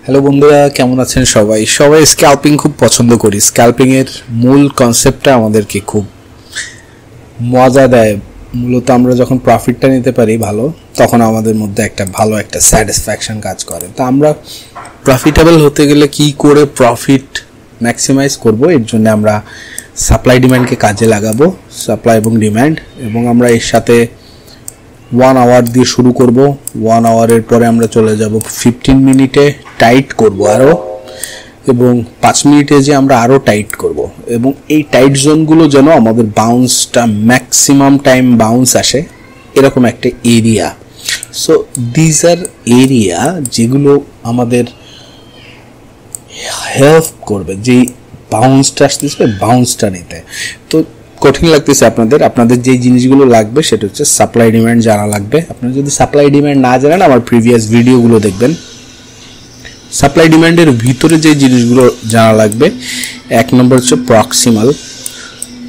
Hello বন্ধুরা, কেমন আছেন সবাই? স্ক্যাল্পিং খুব পছন্দ করি। স্ক্যাল্পিং এর মূল কনসেপ্টটা আমাদেরকে খুব মজা দেয়। মূলত আমরা যখন প্রফিটটা নিতে পারি ভালো, তখন আমাদের মধ্যে একটা স্যাটিসফ্যাকশন কাজ করে। তো আমরা প্রফিটেবল হতে গেলে কি করে প্রফিট ম্যাক্সিমাইজ করব, এর জন্য আমরা সাপ্লাই ডিমান্ডকে কাজে লাগাবো। সাপ্লাই এবং ডিমান্ড, এবং আমরা এর সাথে 1 আওয়ার দিয়ে শুরু করব। 1 আওয়ারের পরে আমরা চলে যাব 15 মিনিটে টাইট করব আরও, এবং 5 মিনিটে যে আমরা আরও টাইট করব। এবং এই টাইট জোনগুলো যেন আমাদের বাউন্সটা ম্যাক্সিমাম টাইম বাউন্স আসে, এরকম একটা area. So these are area যেগুলো আমাদের হেল্প করবে যে বাউন্সটা আসতেছে বাউন্সটা নিতে। তো কঠিন লাগতেছে আপনাদের যে জিনিসগুলো লাগবে সেটা হচ্ছে সাপ্লাই ডিমান্ড জানা লাগবে। আপনারা যদি সাপ্লাই ডিমান্ড না জানেন, আমার প্রিভিয়াস ভিডিওগুলো দেখবেন। সাপ্লাই ডিমান্ডের ভিতরে যে জিনিসগুলো জানা লাগবে, 1 নম্বর হচ্ছে প্রক্সিমাল।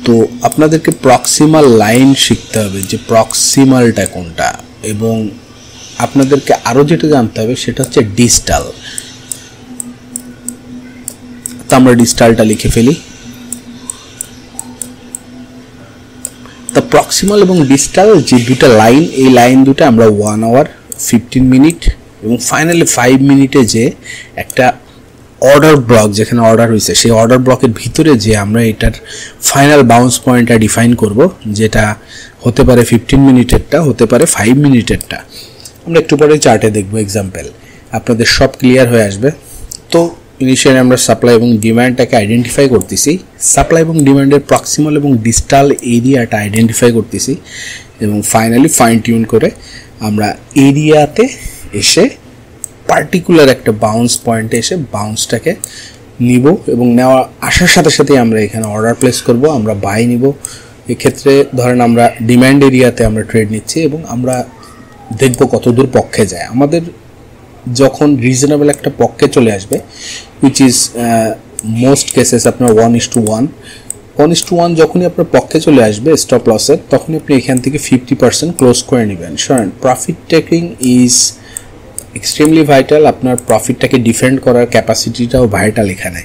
তো আপনাদেরকে প্রক্সিমাল লাইন শিখতে হবে যে প্রক্সিমালটা কোনটা, এবং আপনাদেরকে আরও যেটা জানতে হবে সেটা হচ্ছে ডিস্টাল। তো আমরা ডিস্টালটা লিখে ফেলি। তা প্রক্সিমাল এবং ডিস্টাল যে দুটো লাইন, এই লাইন দুটো আমরা 1 আওয়ার 15 মিনিট এবং ফাইনালি 5 মিনিটে যে একটা অর্ডার ব্লক, যেখানে অর্ডার হয়েছে সেই অর্ডার ব্লকের ভিতরে যে আমরা এটার ফাইনাল বাউন্স পয়েন্টটা ডিফাইন করব, যেটা হতে পারে 15 মিনিটেরটা, হতে পারে 5 মিনিটেরটা। আমরা একটু পরে চার্টে দেখব এক্সাম্পল, আপনাদের সব ক্লিয়ার হয়ে আসবে। তো ইনিশিয়ালি আমরা সাপ্লাই এবং ডিমান্ডটাকে আইডেন্টিফাই করতেছি, সাপ্লাই এবং ডিমান্ডের প্রক্সিমাল এবং ডিস্টাল এরিয়াটা আইডেন্টিফাই করতেছি, এবং ফাইনালি ফাইন টিউন করে আমরা এরিয়াতে এসে পার্টিকুলার একটা বাউন্স পয়েন্টে এসে বাউন্সটাকে নিব, এবং নেওয়া আসার সাথে সাথে আমরা এখানে অর্ডার প্লেস করব, আমরা বাই নিব। এক্ষেত্রে ধরেন আমরা ডিমান্ড এরিয়াতে আমরা ট্রেড নিচ্ছি, এবং আমরা দেখব কত দূর পক্ষে যায়। আমাদের যখন রিজনেবল একটা পক্ষে চলে আসবে, উইচ ইজ মোস্ট কেসেস আপনার 1:1 যখনই আপনার পক্ষে চলে আসবে স্টপ লসের, তখনই আপনি এখান থেকে 50% ক্লোজ করে নেবেন। শোনেন, profit taking is extremely vital. আপনার প্রফিটটাকে ডিফেন্ড করার ক্যাপাসিটিটাও ভাইটাল এখানে।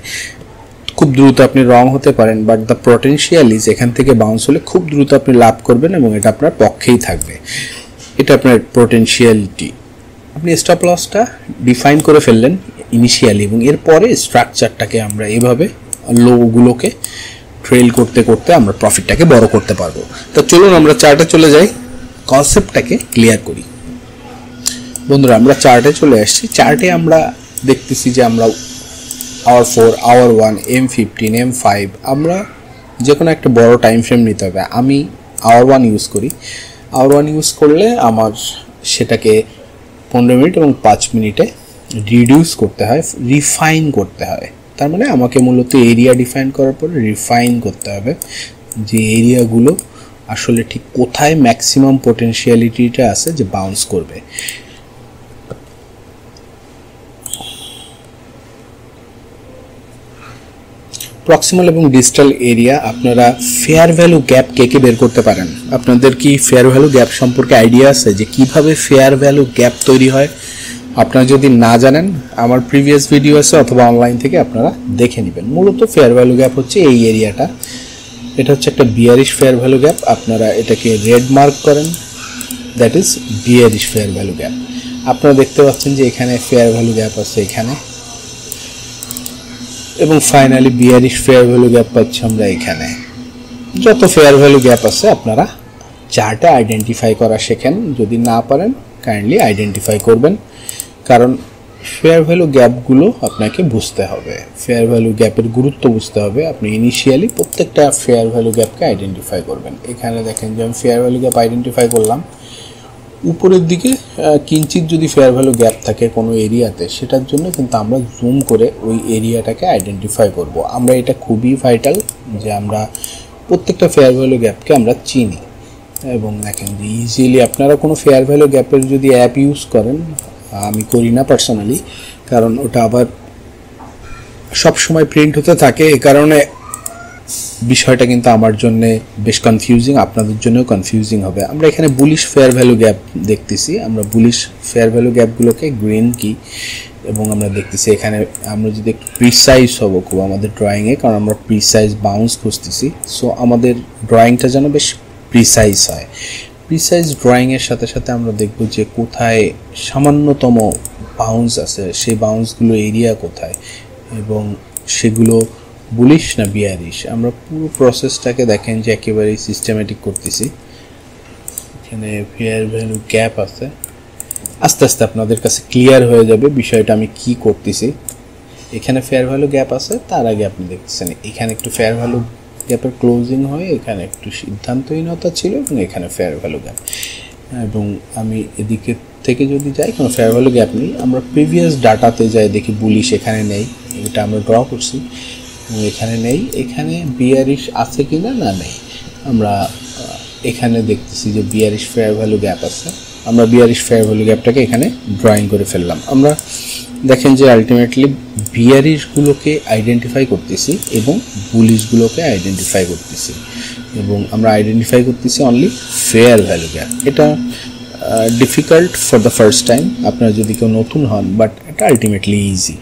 খুব দ্রুত আপনি রং হতে পারেন, বাট দ্য পটেনশিয়াল ইজ এখান থেকে বাউন্স হলে খুব দ্রুত আপনি লাভ করবেন, এবং এটা আপনার পক্ষেই থাকবে। এটা আপনার পটেনশিয়ালিটি। আপনি স্টপ লসটা ডিফাইন করে ফেললেন ইনিশিয়ালি, এবং এরপরে স্ট্রাকচারটাকে আমরা এভাবে লোগুলোকে ট্রেল করতে করতে আমরা প্রফিটটাকে বড় করতে পারবো। তো চলুন আমরা চার্টে চলে যাই, কনসেপ্টটাকে ক্লিয়ার করি। বন্ধুরা, আমরা চার্টে চলে আসছি। চার্টে আমরা দেখতেছি যে আমরা আওয়ার 4, আওয়ার 1, M15, M5, আমরা যে কোনো একটা বড় টাইম ফ্রেম নিতে হবে। আমি আওয়ার 1 ইউজ করি। আওয়ার 1 ইউজ করলে আমার সেটাকে 15 মিনিট এবং 5 মিনিটে রিডিউস করতে হয়, রিফাইন করতে হয়। তার মানে আমাকে মূলত এরিয়া ডিফাইন করার পরে রিফাইন করতে হবে যে এরিয়াগুলো আসলে ঠিক কোথায় ম্যাক্সিমাম পটেনশিয়ালিটিটা আছে যে বাউন্স করবে। প্রক্সিমাল এবং ডিস্টাল এরিয়া, আপনারা ফেয়ার ভ্যালু গ্যাপ কে বের করতে পারেন? আপনাদের কি ফেয়ার ভ্যালু গ্যাপ সম্পর্কে আইডিয়া আছে যে কিভাবে ফেয়ার ভ্যালু গ্যাপ তৈরি হয়? আপনারা যদি না জানেন, আমার প্রিভিয়াস ভিডিও আছে, অথবা অনলাইন থেকে আপনারা দেখে নেবেন। মূলত ফেয়ার ভ্যালু গ্যাপ হচ্ছে এই এরিয়াটা। এটা হচ্ছে একটা বিয়ারিশ ফেয়ার ভ্যালু গ্যাপ। আপনারা এটাকে রেড মার্ক করেন, that is bearish fair value gap. আপনারা দেখতে পাচ্ছেন যে এখানে ফেয়ার ভ্যালু গ্যাপ আছে এখানে, এবং finally bearish fair value gap পাচ্ছি আমরা এখানে। যত ফেয়ার ভ্যালু গ্যাপ আছে আপনারা চার্টে আইডেন্টিফাই করা শেখেন। যদি না পারেন, কাইন্ডলি আইডেন্টিফাই করবেন, কারণ ফেয়ার ভ্যালু গ্যাপগুলো আপনাকে বুঝতে হবে, ফেয়ার ভ্যালু গ্যাপের গুরুত্ব বুঝতে হবে। আপনি ইনিশিয়ালি প্রত্যেকটা ফেয়ার ভ্যালু গ্যাপকে আইডেন্টিফাই করবেন। এখানে দেখেন যে আমি ফেয়ার ভ্যালু গ্যাপ আইডেন্টিফাই করলাম। উপরের দিকে কিঞ্চিত যদি ফেয়ার ভ্যালু গ্যাপ থাকে কোনো এরিয়াতে, সেটার জন্য কিন্তু আমরা জুম করে ওই এরিয়াটাকে আইডেন্টিফাই করব। আমরা এটা খুবই ভাইটাল যে আমরা প্রত্যেকটা ফেয়ার ভ্যালু গ্যাপকে আমরা চিনি। এবং দেখেন যে ইজিলি আপনারা কোনো ফেয়ার ভ্যালু গ্যাপের যদি অ্যাপ ইউজ করেন, আমি করি না পার্সোনালি, কারণ ওটা আবার সব সময় প্রিন্ট হতে থাকে, এই কারণে বিষয়টা কিন্তু আমার জন্য বেশ কনফিউজিং, আপনাদের জন্যও কনফিউজিং হবে। আমরা এখানে বুলিশ ফেয়ার ভ্যালু গ্যাপ দেখতেছি। আমরা বুলিশ ফেয়ার ভ্যালু গ্যাপগুলোকে গ্রিন কি এবং আমরা দেখতেছি এখানে আমরা যদি একটু প্রিসাইজ হব খুব আমাদের ড্রয়িংয়ে, কারণ আমরা প্রিসাইজ বাউন্স খুঁজতেছি। সো আমাদের ড্রয়িংটা যেন বেশ প্রিসাইজ হয়। প্রিসাইজ ড্রয়িংয়ের সাথে সাথে আমরা দেখব যে কোথায় সামান্যতম বাউন্স আছে, সেই বাউন্সগুলো এরিয়া কোথায় এবং সেগুলো বুলিশ না বিয়ারিশ। আমরা পুরো প্রসেসটাকে দেখেন যে একেবারেই সিস্টেমেটিক করতেছি। এখানে ফেয়ার ভ্যালু গ্যাপ আছে, আস্তে আস্তে আপনাদের কাছে ক্লিয়ার হয়ে যাবে বিষয়টা আমি কি করতেছি। এখানে ফেয়ার ভ্যালু গ্যাপ আছে, তার আগে আপনি দেখতেছেন এখানে একটু ফেয়ার ভ্যালু গ্যাপের ক্লোজিং হয়ে এখানে একটু সিদ্ধান্তহীনতা ছিল এবং এখানে ফেয়ার ভ্যালু গ্যাপ। এবং আমি এদিকে থেকে যদি যাই কোনো ফেয়ার ভ্যালু গ্যাপ নেই। আমরা প্রিভিয়াস ডাটাতে যাই দেখি বুলিশ এখানে নেই, এটা আমরা ড্র করছি, এখানে নেই। এখানে বিয়ারিশ আছে কি না, না নেই। আমরা এখানে দেখতেছি যে বিয়ারিশ ফেয়ার ভ্যালু গ্যাপ আছে, আমরা বিয়ারিশ ফেয়ার ভ্যালু গ্যাপটাকে এখানে ড্রয়িং করে ফেললাম। আমরা দেখেন যে আলটিমেটলি বিয়ারিশগুলোকে আইডেন্টিফাই করতেছি এবং বুলিশগুলোকে আইডেন্টিফাই করতেছি, এবং আমরা আইডেন্টিফাই করতেছি অনলি ফেয়ার ভ্যালু গ্যাপ। এটা difficult for the first time, আপনারা যদি কেউ নতুন হন, বাট এটা আলটিমেটলি ইজি।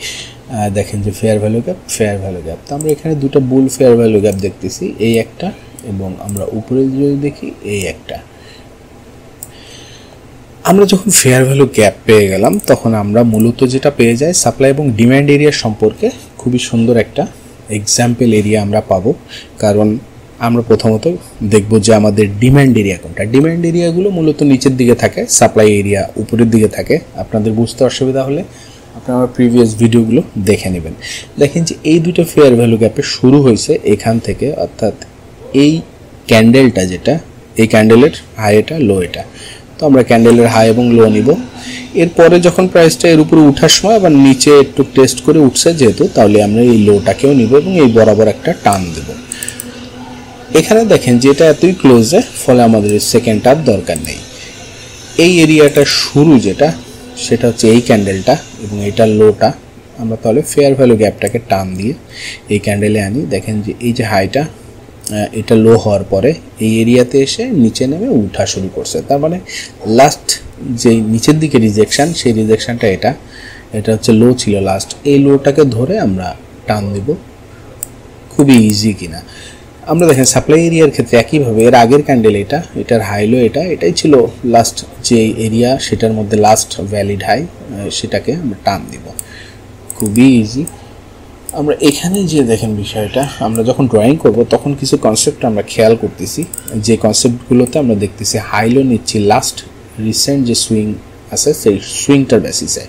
দেখেন যে fair value gap, fair value gap. তো আমরা এখানে দুটো বুল ফেয়ার ভ্যালু গ্যাপ দেখতেছি, এই একটা এবং আমরা উপরে যদি দেখি এই একটা। আমরা যখন ফেয়ার ভ্যালু গ্যাপ পেয়ে গেলাম তখন আমরা মূলত যেটা পেয়ে যাই সাপ্লাই এবং ডিম্যান্ড এরিয়া সম্পর্কে খুবই সুন্দর একটা এক্সাম্পল এরিয়া আমরা পাবো। কারণ আমরা প্রথমত দেখব যে আমাদের ডিম্যান্ড এরিয়া কোনটা। ডিম্যান্ড এরিয়াগুলো মূলত নিচের দিকে থাকে, সাপ্লাই এরিয়া উপরের দিকে থাকে। আপনাদের বুঝতে অসুবিধা হলে আপনারা আমার প্রিভিয়াস ভিডিওগুলো দেখে নেবেন। দেখেন যে এই দুটো ফেয়ার ভ্যালু গ্যাপে শুরু হয়েছে এখান থেকে, অর্থাৎ এই ক্যান্ডেলটা যেটা, এই ক্যান্ডেলের হাই এটা, লো এটা। তো আমরা ক্যান্ডেলের হাই এবং লো নিব। এরপরে যখন প্রাইসটা এর উপরে উঠার সময় আবার নিচে একটু টেস্ট করে উঠছে যেহেতু, তাহলে আমরা এই লোটাকেও নিব এবং এই বরাবর একটা টান দেব। এখানে দেখেন যে এটা এতই ক্লোজে, ফলে আমাদের সেকেন্ড আর দরকার নেই। এই এরিয়াটা শুরু যেটা, সেটা হচ্ছে এই ক্যান্ডেলটা এবং এটা লোটা। আমরা তাহলে ফেয়ার ভ্যালু গ্যাপটাকে টান দিয়ে এই ক্যান্ডেলে আনি। দেখেন যে এই যে হাইটা, এটা লো হওয়ার পরে এই এরিয়াতে এসে নিচে নেমে উঠা শুরু করছে। তার মানে লাস্ট যে নিচের দিকে রিজেকশান, সেই রিজেকশানটা এটা হচ্ছে লো ছিল লাস্ট। এই লোটাকে ধরে আমরা টান দেব। খুবই ইজি কিনা। আমরা দেখেন সাপ্লাই এরিয়ার ক্ষেত্রে একইভাবে এর আগের ক্যান্ডেল এটা, এটার হাই লো এটাই ছিল লাস্ট যে এরিয়া, সেটার মধ্যে লাস্ট ভ্যালিড হাই, সেটাকে আমরা টান দিব। খুবই ইজি। আমরা এখানে যে দেখেন বিষয়টা, আমরা যখন ড্রয়িং করব তখন কিছু কনসেপ্ট আমরা খেয়াল করতেছি, যে কনসেপ্টগুলোতে আমরা দেখতেছি হাই লো নিচ্ছি লাস্ট রিসেন্ট যে সুইং আছে সেই সুইংটার বেসিসে,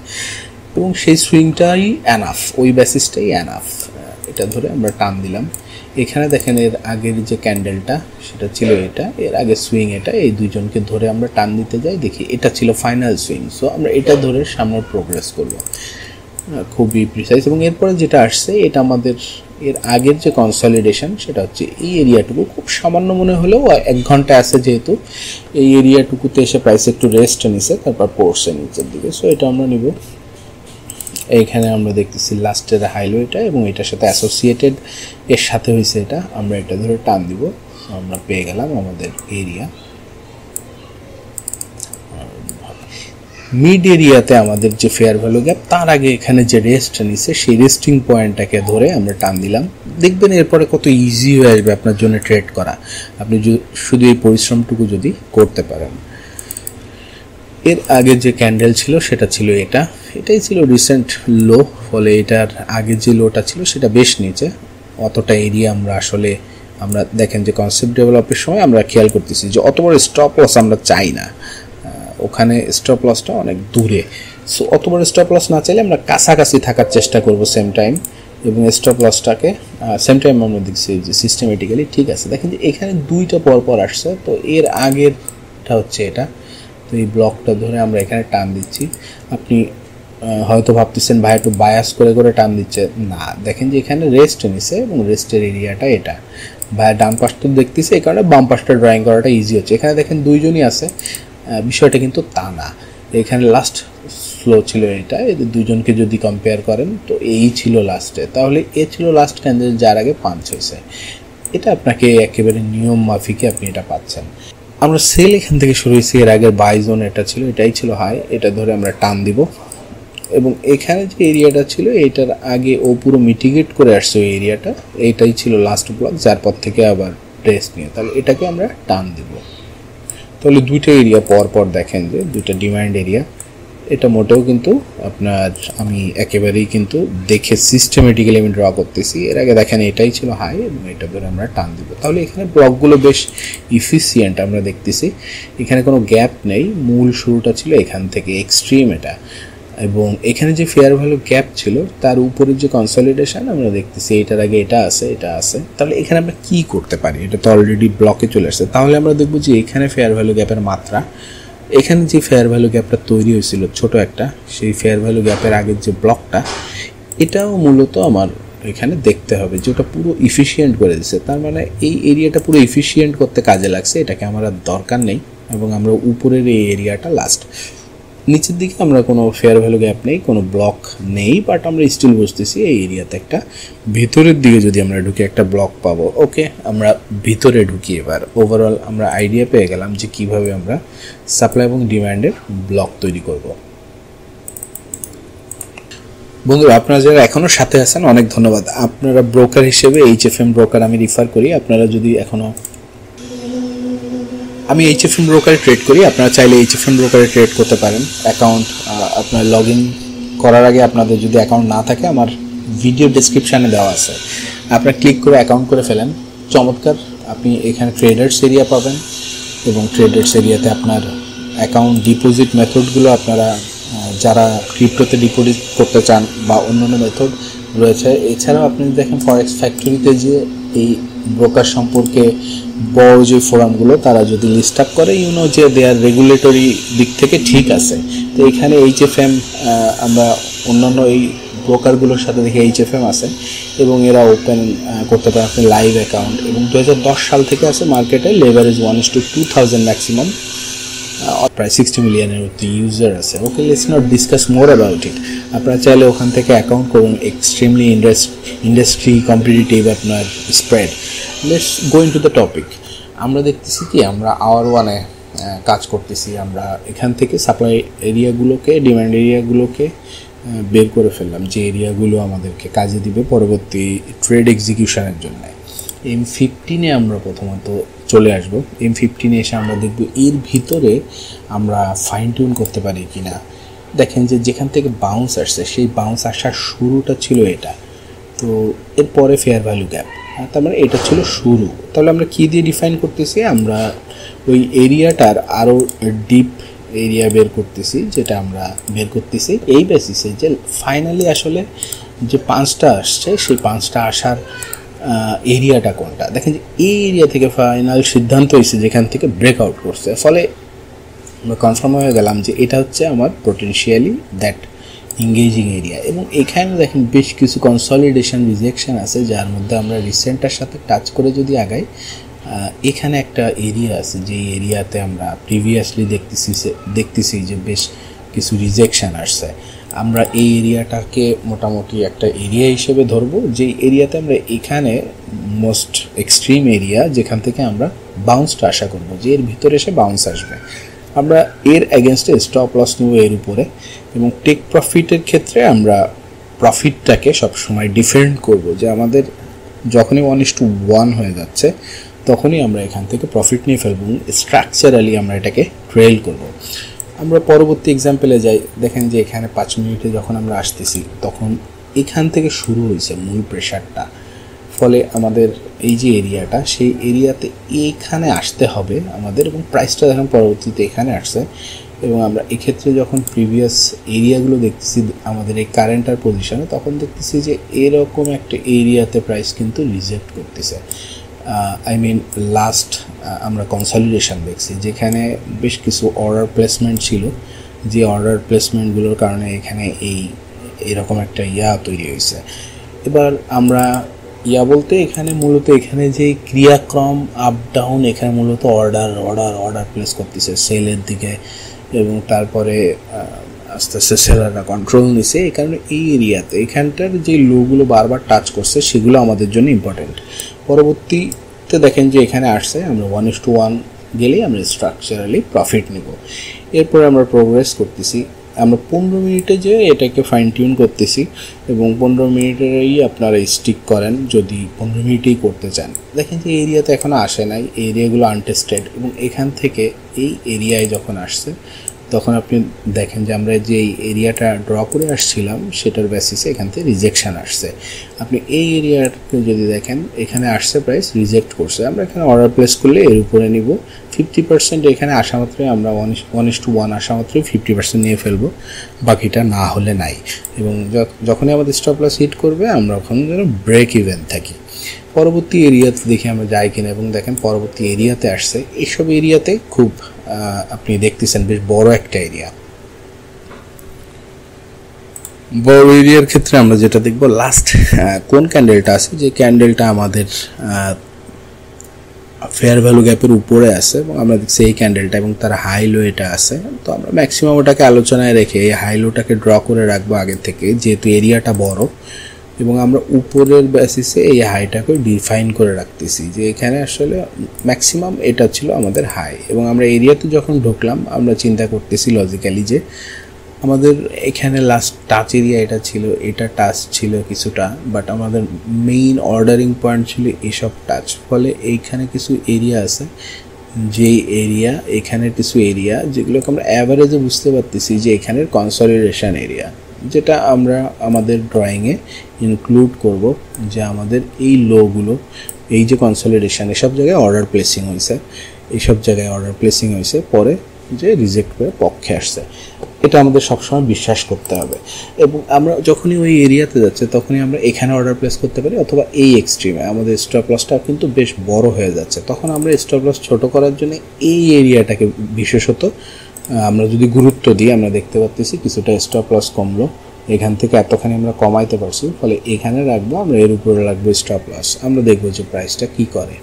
এবং সেই সুইংটাই অ্যানাফ, ওই বেসিসটাই অ্যানাফ। এটা ধরে আমরা টান দিলাম। এখানে দেখেন এর আগের যে ক্যান্ডেলটা সেটা ছিল এটা, এর আগে সুইং এটা, এই দুইজনকে ধরে আমরা টান দিতে যাই, দেখি এটা ছিল ফাইনাল সুইং। সো আমরা এটা ধরে সামনে প্রোগ্রেস করব, খুবই প্রিসাইজ। এবং এরপরে যেটা আসছে এটা আমাদের এর আগের যে কনসলিডেশন, সেটা হচ্ছে এই এরিয়াটুকু খুব সামান্য মনে হলেও 1 ঘন্টা আছে যেহেতু, এই এরিয়াটুকুতে এসে প্রাইস একটু রেস্ট নিছে, তারপর পড়ছে নিচের দিকে। সো এটা আমরা নিব। এইখানে আমরা দেখতেছি লাস্টের হাইলো এটা এবং এটার সাথে অ্যাসোসিয়েটেড এর সাথে হয়েছে এটা, আমরা এটা ধরে টান দিব। আমরা পেয়ে গেলাম আমাদের এরিয়া। মিড এরিয়াতে আমাদের যে ফেয়ার ভ্যালু গ্যাপ, তার আগে এখানে যে রেস্ট নিছে সেই রেস্টিং পয়েন্টটাকে ধরে আমরা টান দিলাম। দেখবেন এরপরে কত ইজি হয়ে আসবে আপনার জন্য ট্রেড করা, আপনি শুধু এই পরিশ্রমটুকু যদি করতে পারেন। এর আগে যে ক্যান্ডেল ছিল সেটা ছিল এটাই ছিল রিসেন্ট লো, ফলে এটার আগে যে লোটা ছিল সেটা বেশ নিচে, অতটা এরিয়া আমরা দেখেন যে কনসেপ্ট ডেভেলপের সময় আমরা খেয়াল করতেছি যে অত বড় স্টপ লস আমরা চাই না, ওখানে স্টপ লসটা অনেক দূরে। সো অত বড় স্টপ লস না চাইলে আমরা কাছাকাছি থাকার চেষ্টা করব সেম টাইম, এবং স্টপ লসটাকে সেম টাইম আমরা দেখছি যে সিস্টেমেটিক্যালি ঠিক আছে। দেখেন যে এখানে দুইটা পর আসছে, তো এর আগেরটা হচ্ছে এটা। তো এই ব্লকটা ধরে আমরা এখানে টান দিচ্ছি। আপনি হয়তো ভাবতেছেন ভাই একটু বায়াস করে টান দিচ্ছে, না, দেখেন যে এখানে রেস্ট নিছে এবং রেস্টের এরিয়াটা এটা। ভাই ডান পাশটা দেখতেছে, এই কারণে বাম পাশটা ড্রয়িং করাটা ইজি হচ্ছে। এখানে দেখেন দুইজনই আছে, বিষয়টা কিন্তু তা না। এখানে লাস্ট স্লো ছিল এটা, এদের দুজনকে যদি কম্পেয়ার করেন তো এই ছিল লাস্টে, তাহলে এ ছিল লাস্ট ক্যান্ডেল যার আগে পাঞ্চ হয়েছে। এটা আপনাকে একেবারে নিয়ম মাফিকে আপনি এটা পাচ্ছেন। আমরা সেল এখান থেকে শুরু হয়েছি, এর আগের বাই জোন এটা ছিল, এটাই ছিল হাই, এটা ধরে আমরা টান দিব এবং এখানে যে এরিয়াটা ছিল এটার আগে ও পুরো মিটিগেট করে আসছে ওই এরিয়াটা, এইটাই ছিল লাস্ট ব্লক, যার পর থেকে আবার টেস্ট নিয়ে তাহলে এটাকে আমরা টান দেব। তাহলে দুইটা এরিয়া পর দেখেন যে দুইটা ডিমান্ড এরিয়া, এটা মোটেও কিন্তু আপনার আমি একেবারেই কিন্তু দেখে সিস্টেমেটিক্যালি আমি ড্র করতেছি। এর আগে দেখেন এটাই ছিল হাই এবং এটা ধরে আমরা টান দিব। তাহলে এখানে ব্লকগুলো বেশ ইফিসিয়েন্ট আমরা দেখতেছি, এখানে কোনো গ্যাপ নেই। মূল শুরুটা ছিল এখান থেকে এক্সট্রিম এটা, এবং এখানে যে ফেয়ার ভ্যালু গ্যাপ ছিল তার উপরের যে কনসলিডেশন আমরা দেখতেছি, এটার আগে এটা আছে। তাহলে এখানে আমরা কি করতে পারি, এটা তো অলরেডি ব্লকে চলে আসছে। তাহলে আমরা দেখব যে এখানে ফেয়ার ভ্যালু গ্যাপের মাত্রা, এখানে যে ফেয়ার ভ্যালু গ্যাপটা তৈরি হয়েছিল ছোট একটা, সেই ফেয়ার ভ্যালু গ্যাপের আগের যে ব্লকটা, এটাও মূলত আমার এখানে দেখতে হবে যে ওটা পুরো ইফিসিয়েন্ট করে দিচ্ছে। তার মানে এই এরিয়াটা পুরো ইফিসিয়েন্ট করতে কাজে লাগছে, এটাকে আমার আর দরকার নেই। এবং আমরা উপরের এই এরিয়াটা লাস্ট, নিচের দিকে আমরা কোনো ফেয়ার ভ্যালু গ্যাপ নেই, কোনো ব্লক নেই, বাট আমরা স্টিল বুঝতেছি এই এরিয়াতে একটা ভিতরের দিকে যদি আমরা ঢুকে একটা ব্লক পাবো। ওকে, আমরা ভিতরে ঢুকি। এবার ওভারঅল আমরা আইডিয়া পেয়ে গেলাম যে কিভাবে আমরা সাপ্লাই এবং ডিমান্ডের ব্লক তৈরি করব। বন্ধুরা, আপনারা যারা এখনও সাথে আছেন অনেক ধন্যবাদ। আপনারা ব্রোকার হিসেবে HFM ব্রোকার আমি রিফার করি। আপনারা যদি এখনও, আমি HFM ব্রোকারে ট্রেড করি, আপনারা চাইলে HFM ব্রোকারে ট্রেড করতে পারেন। অ্যাকাউন্ট আপনার লগ ইন করার আগে আপনাদের যদি অ্যাকাউন্ট না থাকে, আমার ভিডিও ডেসক্রিপশানে দেওয়া আছে, আপনারা ক্লিক করে অ্যাকাউন্ট করে ফেলেন। চমৎকার, আপনি এখানে ট্রেডার্স এরিয়া পাবেন এবং ট্রেডার্স এরিয়াতে আপনার অ্যাকাউন্ট ডিপোজিট মেথডগুলো আপনারা যারা ক্রিপ্টোতে ডিপোজিট করতে চান বা অন্যান্য মেথড রয়েছে। এছাড়াও আপনি দেখেন ফরেক্স ফ্যাক্টরিতে যে এই ব্রোকার সম্পর্কে বড় যে ফোরামগুলো তারা যদি লিস্ট আপ করে, যে দেয়ার রেগুলেটরি দিক থেকে ঠিক আছে। তো এখানে HFM, আমরা অন্যান্য এই ব্রোকারগুলোর সাথে দেখি HFM আছে এবং এরা ওপেন করতে পারে আপনি লাইভ অ্যাকাউন্ট। এবং 2010 সাল থেকে আছে মার্কেটে, লেভারেজ 1:2000 ম্যাক্সিমাম, প্রায় 60 মিলিয়নের মতো ইউজার আছে। Okay, let's not discuss more about it. আপনারা চাইলে ওখান থেকে অ্যাকাউন্ট করুন, এক্সট্রিমলি ইন্ডাস্ট্রি কম্পিটিটিভ আপনার spread. Let's go into the topic. আমরা দেখতেছি কি আমরা আওয়ার ওয়ানে কাজ করতেছি। আমরা এখান থেকে সাপ্লাই এরিয়াগুলোকে, ডিমান্ড এরিয়াগুলোকে বের করে ফেললাম, যে এরিয়াগুলো আমাদেরকে কাজে দিবে পরবর্তী ট্রেড এক্সিকিউশনের জন্য। M15-এ আমরা প্রথমত চলে আসব। M15-এ এসে আমরা দেখব এর ভিতরে আমরা ফাইন টিউন করতে পারি কি না। দেখেন যে যেখান থেকে বাউন্স আসছে, সেই বাউন্স আসার শুরুটা ছিল এটা, তো এরপরে ফেয়ার ভ্যালু গ্যাপ, তার মানে এটা ছিল শুরু। তাহলে আমরা কী দিয়ে ডিফাইন করতেছি, আমরা ওই এরিয়াটার আরও ডিপ এরিয়া বের করতেছি, যেটা আমরা বের করতেছি এই বেসিসে যে ফাইনালি আসলে যে 5টা আসছে, সেই 5টা আসার এরিয়াটা কোনটা। দেখেন যে এই এরিয়া থেকে ফাইনাল সিদ্ধান্ত হয়েছে যেখান থেকে ব্রেকআউট করছে, ফলে আমরা কনফার্ম হয়ে গেলাম যে এটা হচ্ছে আমার পোটেনশিয়ালি দ্যাট এঙ্গেজিং এরিয়া। এবং এখানে দেখেন বেশ কিছু কনসলিডেশন রিজেকশন আছে, যার মধ্যে আমরা রিসেন্টটার সাথে টাচ করে যদি আগাই, এখানে একটা এরিয়া আছে যে এরিয়াতে আমরা প্রিভিয়াসলি দেখতেছি যে বেশ কিছু রিজেকশন আসছে। আমরা এই এরিয়াটাকে মোটামুটি একটা এরিয়া হিসেবে ধরবো, যে এরিয়াতে আমরা এখানে মোস্ট এক্সট্রিম এরিয়া, যেখান থেকে আমরা বাউন্সটা আশা করব, যে এর ভিতরে এসে বাউন্স আসবে। আমরা এর এগেনস্টে স্টপ লস নেব এর উপরে, এবং টেক প্রফিটের ক্ষেত্রে আমরা প্রফিটটাকে সবসময় ডিফেন্ড করব, যে আমাদের যখনই 1:1 হয়ে যাচ্ছে তখনই আমরা এখান থেকে প্রফিট নিয়ে ফেলব, স্ট্রাকচারালি আমরা এটাকে ট্রেল করব। আমরা পরবর্তী এক্সাম্পলে যাই। দেখেন যে এখানে 5 মিনিটে যখন আমরা আসতেছি, তখন এখান থেকে শুরু হয়েছে মূল প্রেশারটা, ফলে আমাদের এই যে এরিয়াটা, সেই এরিয়াতে এইখানে আসতে হবে আমাদের, এবং প্রাইসটা দেখেন পরবর্তীতে এখানে আসছে। এবং আমরা এক্ষেত্রে যখন প্রিভিয়াস এরিয়াগুলো দেখতেছি আমাদের এই কারেন্টার পজিশনে, তখন দেখতেছি যে এরকম একটা এরিয়াতে প্রাইস কিন্তু রিজেক্ট করতেছে। লাস্ট আমরা কনসলিডেশন দেখছি, যেখানে বেশ কিছু অর্ডার প্লেসমেন্ট ছিল, যে অর্ডার প্লেসমেন্টগুলোর কারণে এখানে এরকম একটা তৈরি হয়েছে। এবার আমরা বলতে এখানে মূলত এখানে যে ক্রিয়াক্রম আপ ডাউন, এখানে মূলত অর্ডার প্লেস করতেছে সেলের দিকে, এবং তারপরে আস্তে আস্তে সেলাররা কন্ট্রোল নিছে। এই কারণে এই এরিয়াতে এখানটার যে লোগুলো বারবার টাচ করছে, সেগুলো আমাদের জন্য ইম্পর্টেন্ট। পরবর্তীতে দেখেন যে এখানে আসছে, আমরা 1:1 গেলেই আমরা স্ট্রাকচারালি প্রফিট নেব। এরপরে আমরা প্রোগ্রেস করতেছি। আমরা 15 মিনিটে যে এটাকে ফাইন টিউন করতেছি এবং 15 মিনিটেরই আপনারা স্টিক করেন যদি 15 মিনিটেই করতে চান। দেখেন যে এরিয়াতে এখনও আসে নাই, এরিয়াগুলো আনটেস্টেড, এবং এখান থেকে এই এরিয়ায় যখন আসছে তখন আপনি দেখেন যে আমরা যে এরিয়াটা ড্র করে আসছিলাম সেটার বেসিসে এখান থেকে রিজেকশান আসছে। আপনি এই এরিয়াটাকে যদি দেখেন এখানে আসছে প্রাইস রিজেক্ট করছে, আমরা এখানে অর্ডার প্লেস করলে এর উপরে নিব 50%। এখানে আসা মাত্রই আমরা 1:1 আসা মাত্রই 50% নিয়ে ফেলবো, বাকিটা না হলে নাই। এবং যখনই আমাদের স্টপ লস হিট করবে আমরা ওখানে যেন ব্রেক ইভেন থাকি। পরবর্তী এরিয়াতে দেখি আমরা যাই কিনা, এবং দেখেন পরবর্তী এরিয়াতে আসছে। এইসব এরিয়াতে খুব আপনি দেখতেছেন বেশ বড় একটা এরিয়া। বড় এরিয়ার ক্ষেত্রে আমরা যেটা দেখব লাস্ট কোন ক্যান্ডেলটা আছে, যে ক্যান্ডেলটা আমাদের ফেয়ার ভ্যালু গ্যাপের উপরে আছে এবং আমরা দেখছি এই ক্যান্ডেলটা এবং তার হাই লো এটা আছে। তো আমরা ম্যাক্সিমাম ওটাকে আলোচনায় রেখে এই হাই লোটাকে ড্র করে রাখবো আগে থেকে, যেহেতু এরিয়াটা বড়, এবং আমরা উপরের বেসিসে এই হাইটাকে ডিফাইন করে রাখতেছি যে এখানে আসলে ম্যাক্সিমাম এটা ছিল আমাদের হাই। এবং আমরা এরিয়াতে যখন ঢুকলাম আমরা চিন্তা করতেছি লজিক্যালি যে আমাদের এখানে লাস্ট টাচ এরিয়া এটা ছিল, এটা টাচ ছিল কিছুটা, বাট আমাদের মেইন অর্ডারিং পয়েন্ট ছিল এসব টাচ। ফলে এইখানে কিছু এরিয়া আছে, যেই এরিয়া এখানের কিছু এরিয়া যেগুলোকে আমরা অ্যাভারেজে বুঝতে পারতেছি যে এখানের কনসলিডেশন এরিয়া, যেটা আমরা আমাদের ড্রয়িংয়ে ইনক্লুড করব যে আমাদের এই লোগুলো, এই যে কনসলিডেশন এসব জায়গায় অর্ডার প্লেসিং হয়েছে, এইসব জায়গায় অর্ডার প্লেসিং হয়েছে, পরে যে রিজেক্ট করে পক্ষে আসছে। এটা আমাদের সবসময় বিশ্বাস করতে হবে। এবং আমরা যখনই ওই এরিয়াতে যাচ্ছে তখনই আমরা এখানে অর্ডার প্লেস করতে পারি, অথবা এই এক্সট্রিমে আমাদের স্টপ লসটা কিন্তু বেশ বড় হয়ে যাচ্ছে, তখন আমরা স্টপ লস ছোট করার জন্য এই এরিয়াটাকে বিশেষত আমরা যদি গুরুত্ব দিই, আমরা দেখতে পাচ্ছি কিছুটা স্টপ লস কমলো, এখান থেকে এতখানি আমরা কমাইতে পারছি, ফলে এখানে রাখবো, আমরা এর উপরে রাখবো স্টপ লস। আমরা দেখবো যে প্রাইসটা কি করে।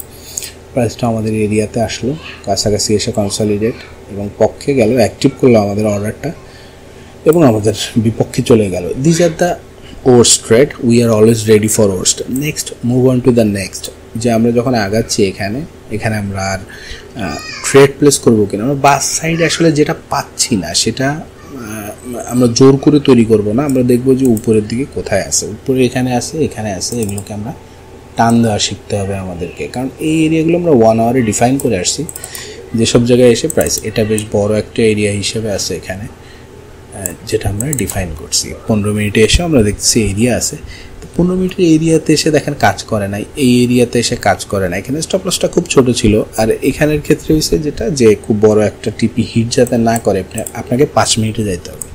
প্রাইসটা আমাদের এরিয়াতে আসলো, কাছাকাছি এসে কনসলিডেট এবং পক্ষে গেল, অ্যাক্টিভ করলো আমাদের অর্ডারটা এবং আমাদের বিপক্ষে চলে গেল। This are the worst trade, we are always ready for worst. Next move on to the next, যে আমরা যখন আগাচ্ছি এখানে আমরা আর ট্রেড প্লেস করবো কিনা, আমরা বাস সাইড আসলে যেটা পাচ্ছি না সেটা আমরা জোর করে তৈরি করব না, আমরা দেখব যে উপরের দিকে কোথায় আছে, উপরে এখানে আছে, এগুলোকে আমরা টান দেওয়া শিখতে হবে আমাদেরকে, কারণ এই এরিয়াগুলো আমরা 1 আওয়ারে ডিফাইন করে আসছি। যেসব জায়গায় এসে প্রাইস এটা বেশ বড় একটা এরিয়া হিসেবে আছে এখানে, যেটা আমরা ডিফাইন করছি। 15 মিনিটে এসে আমরা দেখছি এরিয়া আছে, 15 মিনিটের এরিয়াতে এসে দেখেন কাজ করে নাই, এই এরিয়াতে এসে কাজ করে না, এখানে স্টপ লসটা খুব ছোট ছিল। আর এখানের ক্ষেত্রে হয়েছে যেটা, যে খুব বড় একটা টিপি হিট যাতে না করে আপনাকে 5 মিনিটে যাইতে হবে।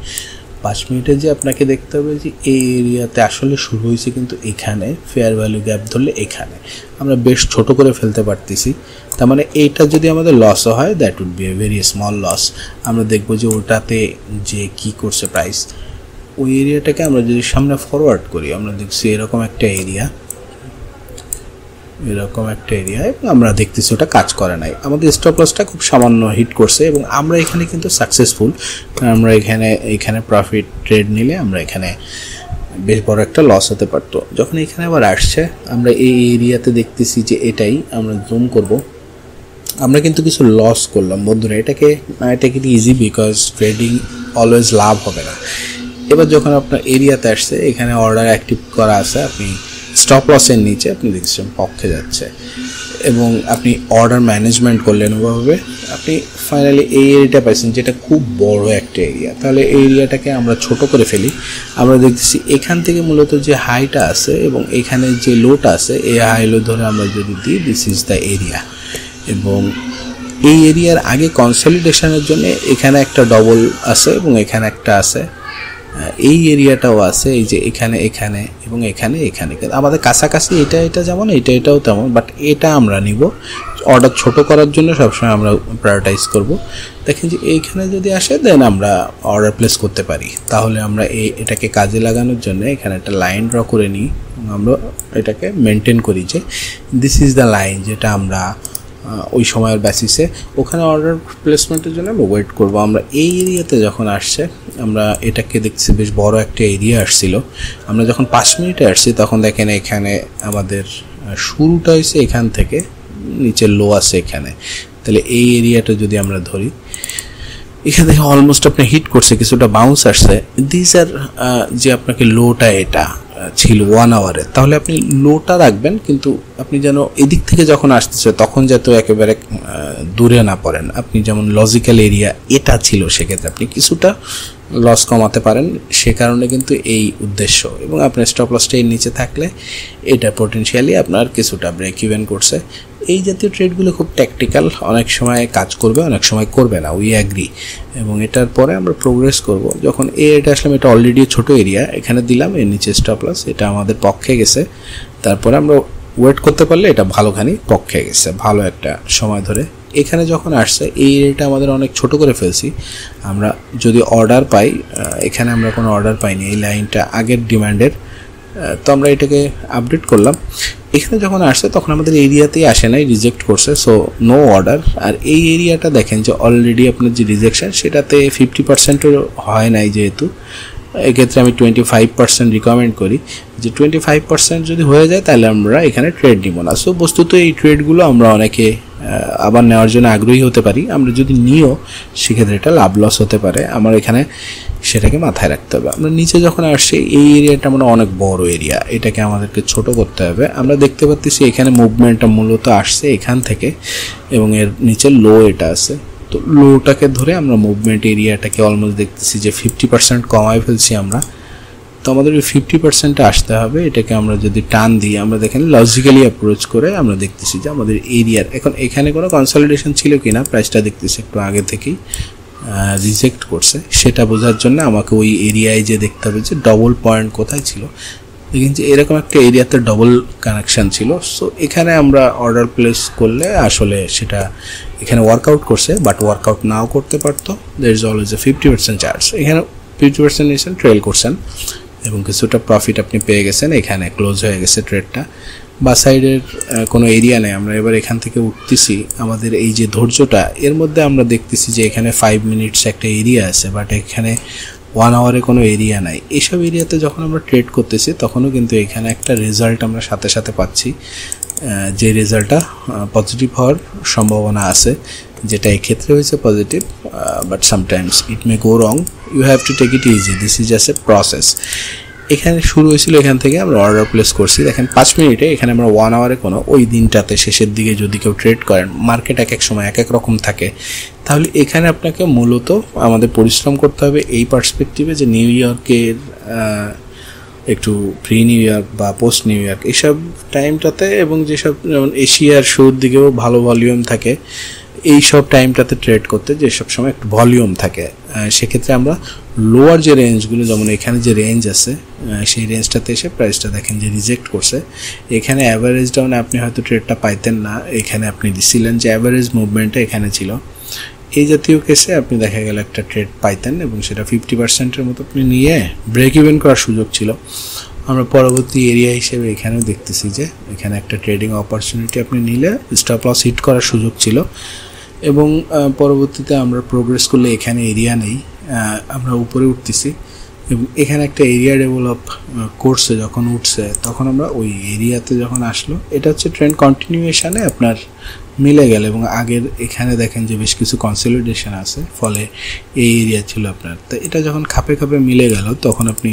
5 মিনিটে যে আপনাকে দেখতে হবে যে এই এরিয়াতে আসলে শুরু হয়েছে, কিন্তু এখানে ফেয়ার ভ্যালু গ্যাপ ধরলে এখানে আমরা বেশ ছোট করে ফেলতে পারতেছি। তার মানে এইটা যদি আমাদের লসও হয়, that would be a very small loss. আমরা দেখবো যে ওটাতে যে কি করছে প্রাইস, ওই এরিয়াটাকে আমরা যদি সামনে ফরওয়ার্ড করি, আমরা দেখছি এরকম একটা এরিয়া, এবং আমরা দেখতেছি ওটা কাজ করে নাই, আমাদের স্টপ লসটা খুব সামান্য হিট করছে এবং আমরা এখানে কিন্তু সাকসেসফুল। আমরা এখানে প্রফিট ট্রেড নিলে আমরা এখানে বেশ বড় একটা লস হতে পারতো। যখন এখানে আবার আসছে, আমরা এই এরিয়াতে দেখতেছি যে এটাই আমরা জুম করব, আমরা কিন্তু কিছু লস করলাম বন্ধুরা। এটাকে ইজি, বিকজ ট্রেডিং অলওয়েজ লাভ হবে না। এবার যখন আপনার এরিয়াতে আসছে, এখানে অর্ডার অ্যাক্টিভ করা আছে, আপনি স্টপ লসের নিচে আপনি দেখছেন পক্ষে যাচ্ছে এবং আপনি অর্ডার ম্যানেজমেন্ট করলেন ওভাবে, আপনি ফাইনালি এই এরিয়াটা পাইছেন, যেটা খুব বড় একটা এরিয়া। তাহলে এই এরিয়াটাকে আমরা ছোট করে ফেলি, আমরা দেখতেছি এখান থেকে মূলত যে হাইটা আছে এবং এখানে যে লোটা আছে, এই হাই লো ধরে আমরা যদি দিই, দিস ইজ দ্য এরিয়া। এবং এই এরিয়ার আগে কনসলিডেশনের জন্য এখানে একটা ডবল আছে এবং এখানে একটা আছে, এই এরিয়াটাও আছে, এই যে এখানে এবং এখানে আমাদের কাছাকাছি এটা যেমন এটাও তেমন, বাট এটা আমরা নিব অর্ডার ছোট করার জন্য, সবসময় আমরা প্রায়োরিটাইজ করব। দেখেন যে এইখানে যদি আসে দেন আমরা অর্ডার প্লেস করতে পারি। তাহলে আমরা এটাকে কাজে লাগানোর জন্য এখানে একটা লাইন ড্র করে নিই, আমরা এটাকে মেনটেন করি যে দিস ইজ দ্য লাইন, যেটা আমরা ওই সময়ের বেসিসে ওখানে অর্ডার প্লেসমেন্টের জন্য আমরা ওয়েট করব। আমরা এই এরিয়াতে যখন আসছে, আমরা এটাকে দেখছি বেশ বড় একটা এরিয়া আসছিল। আমরা যখন 5 মিনিটে আসছি তখন দেখেন এখানে আমাদের শুরুটা হয়েছে এখান থেকে, নিচের লো আছে এখানে। তাহলে এই এরিয়াটা যদি আমরা ধরি, এখানে দেখে অলমোস্ট আপনি হিট করছে, কিছুটা বাউন্স আসছে। দিস আর যে আপনাকে লোটা এটা ছিল 1 আওয়ারে, তাহলে আপনি লোটা রাখবেন, কিন্তু আপনি যেন এদিক থেকে যখন আসতেছে তখন যাতে একেবারে দূরে না পড়েন। আপনি যেমন লজিক্যাল এরিয়া এটা ছিল, সেক্ষেত্রে আপনি কিছুটা লস কমাতে পারেন, সে কারণে কিন্তু এই উদ্দেশ্য। এবং আপনার স্টপ লসটা এর নিচে থাকলে এটা পটেনশিয়ালি আপনার কিছুটা ব্রেক ইভেন করছে। এই জাতীয় ট্রেডগুলো খুব ট্যাকটিক্যাল, অনেক সময় কাজ করবে, অনেক সময় করবে না, উই অ্যাগ্রি। এবং এটার পরে আমরা প্রোগ্রেস করব। যখন এটা আসলাম, এটা অলরেডি ছোট এরিয়া, এখানে দিলাম, এর নিচে স্টপ লস, এটা আমাদের পক্ষে গেছে। তারপরে আমরা ওয়েট করতে পারলে এটা ভালোখানি পক্ষে গেছে, ভালো একটা সময় ধরে। এখানে যখন আসছে এই এরিয়াটা আমাদের অনেক ছোট করে ফেলছি। আমরা যদি অর্ডার পাই, এখানে আমরা কোনো অর্ডার পাইনি, এই লাইনটা আগের ডিমান্ডের, তো আমরা এটাকে আপডেট করলাম। এখানে যখন আসছে তখন আমাদের এরিয়াতেই আসে নাই, রিজেক্ট করছে, সো নো অর্ডার। আর এই এরিয়াটা দেখেন যে অলরেডি আপনার যে রিজেকশন সেটাতে 50%ও হয় নাই, যেহেতু এক্ষেত্রে আমি 25% রিকমেন্ড করি যে 25% যদি হয়ে যায় তাহলে আমরা এখানে ট্রেড নিব না। সো বস্তুত এই ট্রেডগুলো আমরা অনেকে আবার নেওয়ার জন্য আগ্রহী হতে পারি, আমরা যদি নিও সেক্ষেত্রে এটা লাভ লস হতে পারে, আমার এখানে সেটাকে মাথায় রাখতে হবে। আমরা নিচে যখন আসছি এই এরিয়াটা আমরা অনেক বড় এরিয়া, এটাকে আমাদেরকে ছোট করতে হবে। আমরা দেখতে পাচ্ছি এখানে মুভমেন্টটা মূলত আসছে এখান থেকে, এবং এর নিচে লো এটা আছে। তো লোটাকে ধরে আমরা মুভমেন্ট এরিয়াটাকে অলমোস্ট দেখতেছি যে 50% কমায় ফেলছি আমরা। তো আমাদের ওই 50%-এ আসতে হবে। এটাকে আমরা যদি টান দিই, আমরা দেখেন লজিক্যালি অ্যাপ্রোচ করে আমরা দেখতেছি যে আমাদের এরিয়ার এখন এখানে কোনো কনসলিডেশন ছিল কিনা, প্রাইসটা দেখতেছি একটু আগে থেকেই রিজেক্ট করছে। সেটা বোঝার জন্য আমাকে ওই এরিয়ায় যে দেখতে হবে যে ডবল পয়েন্ট কোথায় ছিল। দেখেন যে এরকম একটা এরিয়াতে ডবল কানেকশন ছিল। সো এখানে আমরা অর্ডার প্লেস করলে আসলে সেটা এখানে ওয়ার্কআউট করছে, বাট ওয়ার্কআউট নাও করতে পারতো। There is always a 50% charge. এখানে 50% নিয়েছেন, ট্রেল করছেন এবং কিছুটা প্রফিট আপনি পেয়ে গেছেন। এখানে ক্লোজ হয়ে গেছে ট্রেডটা, বা সাইডের কোনো এরিয়া নেই। আমরা এবার এখান থেকে উঠতেছি, আমাদের এই যে ধৈর্যটা, এর মধ্যে আমরা দেখতেছি যে এখানে 5 মিনিটস একটা এরিয়া আছে, বাট এখানে 1 আওয়ারে কোনো এরিয়া নাই। এইসব এরিয়াতে যখন আমরা ট্রেড করতেছি তখনও কিন্তু এখানে একটা রেজাল্ট আমরা সাথে সাথে পাচ্ছি, যে রেজাল্টটা পজিটিভ হওয়ার সম্ভাবনা আছে, যেটা এক্ষেত্রে হয়েছে positive, but sometimes it may go wrong. You have to take it easy, this is just a process. এখানে শুরু হয়েছিল, এখান থেকে আমরা অর্ডার প্লেস করছি। দেখেন 5 মিনিটে এখানে আমরা 1 আওয়ারে কোনো, ওই দিনটাতে শেষের দিকে যদি কেউ ট্রেড করেন, মার্কেট এক এক সময় এক এক রকম থাকে, তাহলে এখানে আপনাকে মূলত আমাদের পরিশ্রম করতে হবে এই পার্সপেক্টিভে যে নিউ ইয়র্কের একটু প্রি নিউ ইয়র্ক বা পোস্ট নিউ ইয়র্ক এইসব টাইমটাতে, এবং যেসব যেমন এশিয়ার শুরুর দিকেও ভালো ভলিউম থাকে, এই সব টাইমটাতে ট্রেড করতে যেসব সময় একটু ভলিউম থাকে, সেক্ষেত্রে আমরা লোয়ার যে রেঞ্জগুলো, যেমন এখানে যে রেঞ্জ আছে সেই রেঞ্জটাতে এসে প্রাইসটা দেখেন যে রিজেক্ট করছে। এখানে অ্যাভারেজ ডাউনে আপনি হয়তো ট্রেডটা পাইতেন না, এখানে আপনি দিছিলেন যে অ্যাভারেজ মুভমেন্টটা এখানে ছিল। এই জাতীয় কেসে আপনি দেখা গেল একটা ট্রেড পাইতেন এবং সেটা 50%-এর মতো আপনি নিয়ে ব্রেক ইভেন করার সুযোগ ছিল। আমরা পরবর্তী এরিয়া হিসেবে এখানেও দেখতেছি যে এখানে একটা ট্রেডিং অপরচুনিটি আপনি নিলে স্টপ লস হিট করার সুযোগ ছিল, এবং পরবর্তীতে আমরা প্রোগ্রেস করলে এখানে এরিয়া নেই, আমরা উপরে উঠতেছি এবং এখানে একটা এরিয়া ডেভেলপ করছে। যখন উঠছে তখন আমরা ওই এরিয়াতে যখন আসলো, এটা হচ্ছে ট্রেন্ড কন্টিনিউয়েশনে আপনার মিলে গেল, এবং আগের এখানে দেখেন যে বেশ কিছু কনসলিডেশন আছে, ফলে এই এরিয়া ছিল আপনার। তো এটা যখন খাপে খাপে মিলে গেল তখন আপনি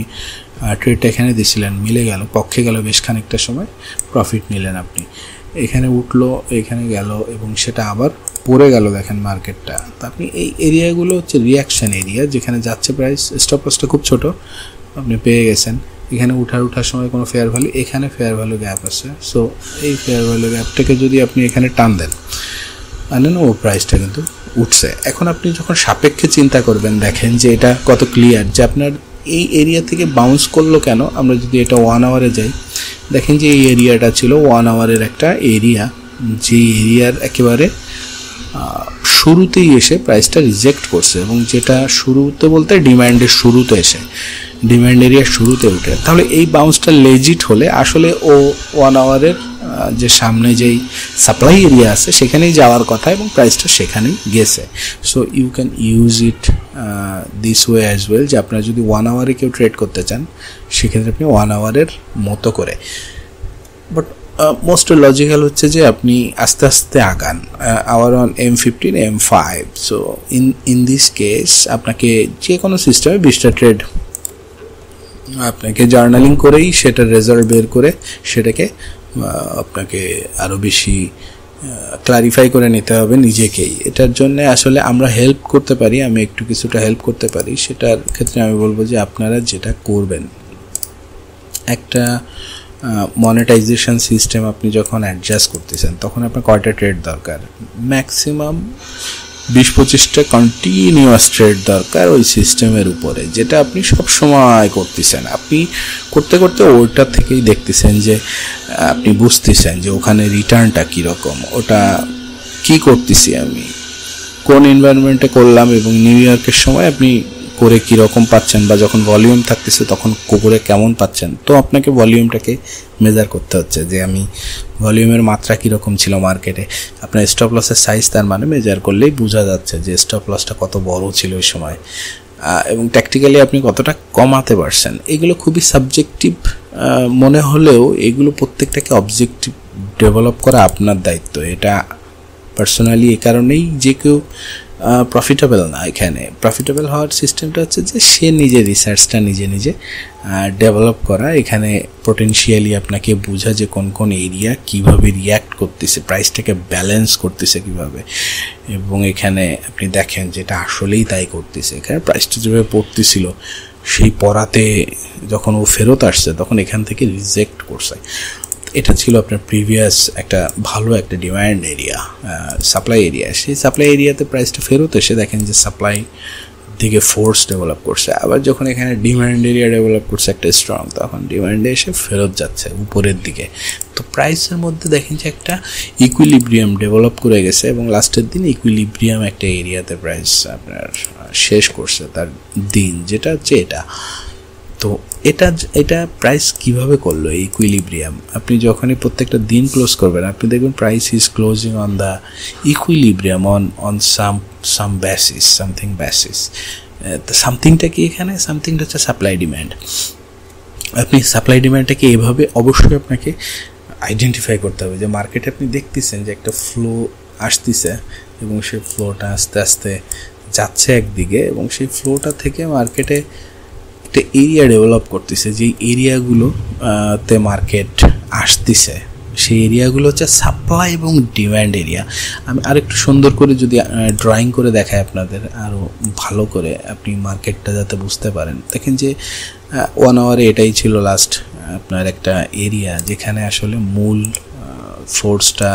ট্রেডটা এখানে দিয়েছিলেন, মিলে গেল, পক্ষে গেল, বেশ খানিকটা সময় প্রফিট নিলেন আপনি। এখানে উঠলো, এখানে গেল এবং সেটা আবার পড়ে গেল, দেখেন মার্কেটটা। তো আপনি এই এরিয়াগুলো হচ্ছে রিয়াকশান এরিয়া, যেখানে যাচ্ছে প্রাইস, স্টপ লসটা খুব ছোট, আপনি পেয়ে গেছেন। এখানে ওঠার সময় কোনো ফেয়ার ভ্যালু, এখানে ফেয়ার ভ্যালু গ্যাপ আছে। সো এই ফেয়ার ভ্যালু গ্যাপটাকে যদি আপনি এখানে টান দেন, আনেন, ও প্রাইসটা কিন্তু উঠছে। এখন আপনি যখন সাপেক্ষে চিন্তা করবেন, দেখেন যে এটা কত ক্লিয়ার যে আপনার এই এরিয়া থেকে বাউন্স করলো কেন। আমরা যদি এটা 1 আওয়ারে যাই, দেখেন যে এই এরিয়াটা ছিল 1 আওয়ারের একটা এরিয়া, যে এরিয়ার একেবারে শুরুতেই এসে প্রাইসটা রিজেক্ট করছে, এবং যেটা শুরুতে বলতে ডিমান্ডের শুরুতে এসে, ডিমান্ড এরিয়ার শুরুতে উঠে, তাহলে এই বাউন্সটা লেজিট হলে আসলে ও 1 আওয়ারের যে সামনে যেই সাপ্লাই এরিয়া আছে সেখানেই যাওয়ার কথা, এবং প্রাইসটা সেখানেই গেছে। So you can use it this way as well, যে আপনারা যদি 1 আওয়ারে কেউ ট্রেড করতে চান সেক্ষেত্রে আপনি 1 আওয়ারের মতো করে। বাট মোস্ট লজিক্যাল হচ্ছে যে আপনি আস্তে আস্তে আগান hour on M15 M5। So in this case আপনাকে যে কোনো সিস্টেমে 20টা ট্রেড আপনাকে জার্নালিং করেই সেটার রেজাল্ট বের করে সেটাকে আপনাকে আরও বেশি ক্লারিফাই করে নিতে হবে নিজেকেই। এটার জন্য আসলে আমরা হেল্প করতে পারি, আমি একটু কিছুটা হেল্প করতে পারি। সেটার ক্ষেত্রে আমি বলবো যে আপনারা যেটা করবেন, একটা মনিটাইজেশন সিস্টেম আপনি যখন অ্যাডজাস্ট করতেছেন তখন আপনার কয়টা ট্রেড দরকার? ম্যাক্সিমাম 20-25টা কন্টিনিউয়াস ট্রেড দরকার ওই সিস্টেমের উপরে, যেটা আপনি সব সময় করতেছেন। আপনি করতে করতে ওইটা থেকেই দেখতেছেন যে আপনি বুঝতেছেন যে ওখানে রিটার্নটা কীরকম, ওটা কি করতেছি আমি, কোন এনভায়রনমেন্টে করলাম এবং নিউ ইয়র্কের সময় আপনি করে কীরকম পাচ্ছেন, বা যখন ভলিউম থাকতেছে তখন করে কেমন পাচ্ছেন। তো আপনাকে ভলিউমটাকে মেজার করতে হচ্ছে যে আমি ভলিউমের মাত্রা কীরকম ছিল মার্কেটে। আপনার স্টপ লসের সাইজ তার মানে মেজার করলেই বোঝা যাচ্ছে যে স্টপ লসটা কত বড় ছিল ওই সময়, এবং ট্যাকটিক্যালি আপনি কতটা কমাতে পারছেন। এগুলো খুবই সাবজেক্টিভ মনে হলেও এগুলো প্রত্যেকটাকে অবজেক্টিভ ডেভেলপ করা আপনার দায়িত্ব। এটা পার্সোনালি এ কারণেই যে কেউ প্রফিটেবল না। এখানে প্রফিটেবল হওয়ার সিস্টেমটা হচ্ছে যে সে নিজের রিসার্চটা নিজে ডেভেলপ করা। এখানে পোটেনশিয়ালি আপনাকে বোঝা যে কোন কোন এরিয়া কীভাবে রিয়্যাক্ট করতেছে, প্রাইসটাকে ব্যালেন্স করতেছে কীভাবে, এবং এখানে আপনি দেখেন যেটা আসলেই তাই করতেছে। এখানে প্রাইসটা যেভাবে পড়তেছিল সেই পড়াতে যখন ও ফেরত আসছে তখন এখান থেকে রিজেক্ট করছে। এটা ছিল আপনার প্রিভিয়াস একটা ভালো একটা ডিমান্ড এরিয়া, সাপ্লাই এরিয়া। সেই সাপ্লাই এরিয়াতে প্রাইসটা ফেরত এসে দেখেন যে সাপ্লাই দিকে ফোর্স ডেভেলপ করছে। আবার যখন এখানে ডিমান্ড এরিয়া ডেভেলপ করছে একটা স্ট্রং, তখন ডিমান্ডে এসে ফেরত যাচ্ছে উপরের দিকে। তো প্রাইসের মধ্যে দেখেন যে একটা ইকুইলিব্রিয়াম ডেভেলপ করে গেছে, এবং লাস্টের দিন ইকুইলিব্রিয়াম একটা এরিয়াতে প্রাইস আপনার শেষ করছে তার দিন, যেটা হচ্ছে এটা। তো এটা প্রাইস কিভাবে করলো এই ইকুইলিব্রিয়াম? আপনি যখনই প্রত্যেকটা দিন ক্লোজ করবেন আপনি দেখবেন price is closing on the equilibrium on some basis, something basis. সামথিংটা কি এখানে? সামথিংটা হচ্ছে সাপ্লাই ডিম্যান্ড। আপনি সাপ্লাই ডিম্যান্ডটাকে এভাবে অবশ্যই আপনাকে আইডেন্টিফাই করতে হবে যে মার্কেটে আপনি দেখতেছেন যে একটা ফ্লো আসতেছে এবং সেই ফ্লোটা আস্তে আস্তে যাচ্ছে একদিকে, এবং সেই ফ্লোটা থেকে মার্কেটে একটা এরিয়া ডেভেলপ করতেছে। যেই এরিয়াগুলোতে মার্কেট আসতেছে সেই এরিয়াগুলো হচ্ছে সাপ্লাই এবং ডিম্যান্ড এরিয়া। আমি আরেকটু সুন্দর করে যদি ড্রয়িং করে দেখাই আপনাদের আরও ভালো করে, আপনি মার্কেটটা যাতে বুঝতে পারেন। দেখেন যে 1 আওয়ারে এটাই ছিল লাস্ট আপনার একটা এরিয়া যেখানে আসলে মূল ফোর্সটা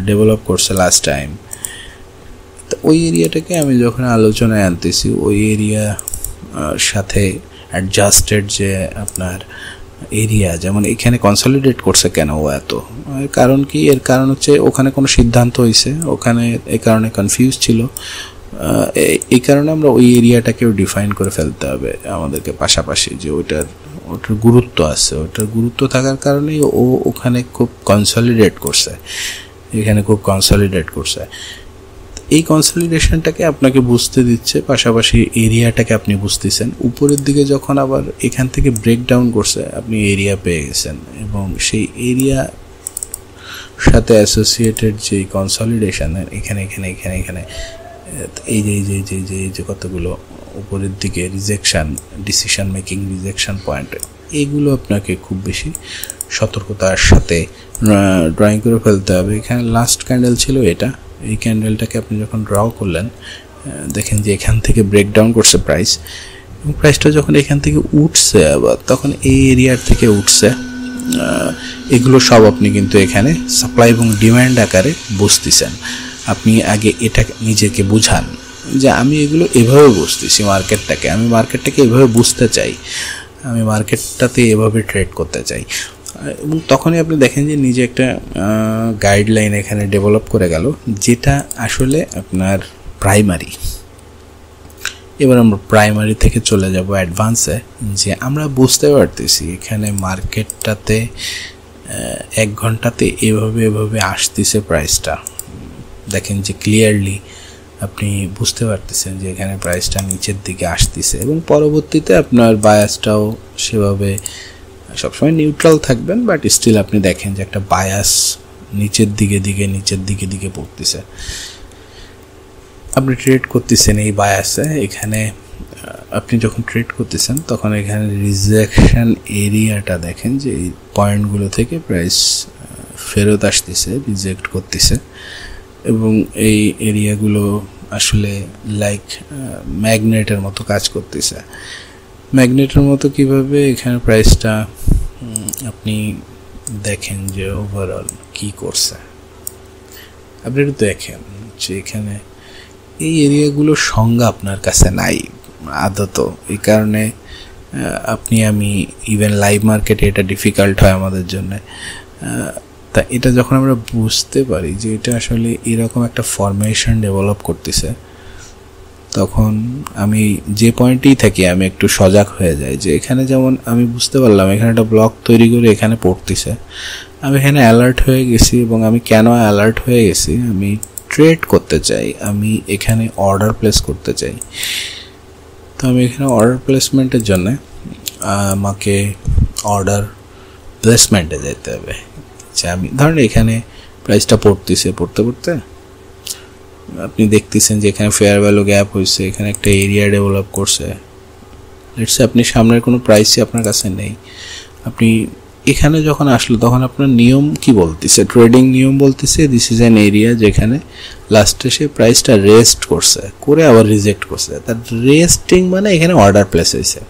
ডেভেলপ করছে লাস্ট টাইম। তো ওই এরিয়াটাকে আমি যখন আলোচনায় আনতেছি, ওই এরিয়া সাথে অ্যাডজাস্টেড যে আপনার এরিয়া, যেমন এখানে কনসলিডেট করছে কেন ও এত, কারণ কি? এর কারণ হচ্ছে ওখানে কোনো সিদ্ধান্ত হয়েছে, ওখানে এই কারণে কনফিউজ ছিল। এই কারণে আমরা ওই এরিয়াটাকেও ডিফাইন করে ফেলতে হবে আমাদেরকে পাশাপাশি, যে ওটার গুরুত্ব আছে। ওটার গুরুত্ব থাকার কারণেই ও ওখানে খুব কনসলিডেট করছে, এখানে খুব কনসলিডেট করছে। এই কনসলিডেশনটাকে আপনাকে বুঝতে দিচ্ছে, পাশাপাশি এরিয়াটাকে আপনি বুঝতেছেন। উপরের দিকে যখন আবার এখান থেকে ব্রেকডাউন করছে আপনি এরিয়া পেয়ে গেছেন, এবং সেই এরিয়া সাথে অ্যাসোসিয়েটেড যে কনসলিডেশন এখানে এখানে এখানে এখানে এই যে কতগুলো উপরের দিকে rejection, decision making rejection point, এইগুলো আপনাকে খুব বেশি সতর্কতার সাথে ড্রয়িং করে ফেলতে হবে। এখানে লাস্ট ক্যান্ডেল ছিল এটা, এই ক্যান্ডেলটাকে আপনি যখন ড্র করলেন দেখেন যে এখান থেকে ব্রেকডাউন করছে প্রাইস, এবং প্রাইসটা যখন এখান থেকে উঠছে আবার তখন এই এরিয়ার থেকে উঠছে। এগুলো সব আপনি কিন্তু এখানে সাপ্লাই এবং ডিমান্ড আকারে বুঝতেছেন। আপনি আগে এটা নিজেকে বুঝান যে আমি এগুলো এভাবে বুঝতেছি মার্কেটটাকে, আমি মার্কেটটাকে এভাবে বুঝতে চাই, আমি মার্কেটটাতে এভাবে ট্রেড করতে চাই। এবং তখনই আপনি দেখেন যে নিজে একটা গাইডলাইন এখানে ডেভেলপ করে গেল, যেটা আসলে আপনার প্রাইমারি। এবার আমরা প্রাইমারি থেকে চলে যাব অ্যাডভান্সে, যে আমরা বুঝতে পারতেছি এখানে মার্কেটটাতে 1 ঘন্টাতে এভাবে আসতেছে প্রাইসটা। দেখেন যে ক্লিয়ারলি আপনি বুঝতে পারতেছেন যে এখানে প্রাইসটা নিচের দিকে আসতেছে, এবং পরবর্তীতে আপনার বায়াসটাও সেভাবে সবসময় নিউট্রাল থাকবেন, বাট স্টিল আপনি দেখেন যে একটা বায়াস নিচের দিকে পড়তেছে। আপনি ট্রেড করতেছেন এই বায়াসে, এখানে আপনি যখন ট্রেড করতেছেন তখন এখানে রিজেকশন এরিয়াটা দেখেন যে এই পয়েন্টগুলো থেকে প্রাইস ফেরত আসতেছে, রিজেক্ট করতেছে, এবং এই এরিয়াগুলো আসলে লাইক ম্যাগনেটের মতো কাজ করতেছে। ম্যাগনেটের মতো কিভাবে? এখানে প্রাইসটা আপনি দেখেন যে ওভারঅল কি করছে, আপনি একটু দেখেন যে এখানে এই এরিয়াগুলোর সংজ্ঞা আপনার কাছে নাই আদত। এই কারণে আমি ইভেন লাইভ মার্কেটে এটা ডিফিকাল্ট হয় আমাদের জন্য। তা এটা যখন আমরা বুঝতে পারি যে এটা আসলে এরকম একটা ফরমেশন ডেভেলপ করতেছে, তখন আমি যে পয়েন্টেই থাকি আমি একটু সজাগ হয়ে যাই যে এখানে যেমন আমি বুঝতে পারলাম এখানে একটা ব্লক তৈরি করে এখানে পড়তেছে, আমি এখানে অ্যালার্ট হয়ে গেছি। এবং আমি কেন অ্যালার্ট হয়ে গেছি? আমি ট্রেড করতে চাই, আমি এখানে অর্ডার প্লেস করতে চাই। তো আমি এখানে অর্ডার প্লেসমেন্টের জন্য আমাকে অর্ডার প্লেসমেন্টে যেতে হবে। আচ্ছা, আমি ধরেন এখানে প্রাইসটা পড়তে আপনি দেখতেছেন যে এখানে ফেয়ার ভ্যালু গ্যাপ হয়েছে, এখানে একটা এরিয়া ডেভেলপ করছে। লেটস সে আপনি সামনের কোনো প্রাইসই আপনার কাছে নেই, আপনি এখানে যখন আসলো তখন আপনার নিয়ম কি বলতেছে? ট্রেডিং নিয়ম বলতেছে দিস ইজ অ্যান এরিয়া যেখানে লাস্টে সে প্রাইসটা রেস্ট করে আবার রিজেক্ট করছে। তার রেস্টিং মানে এখানে অর্ডার প্লেস হয়েছে,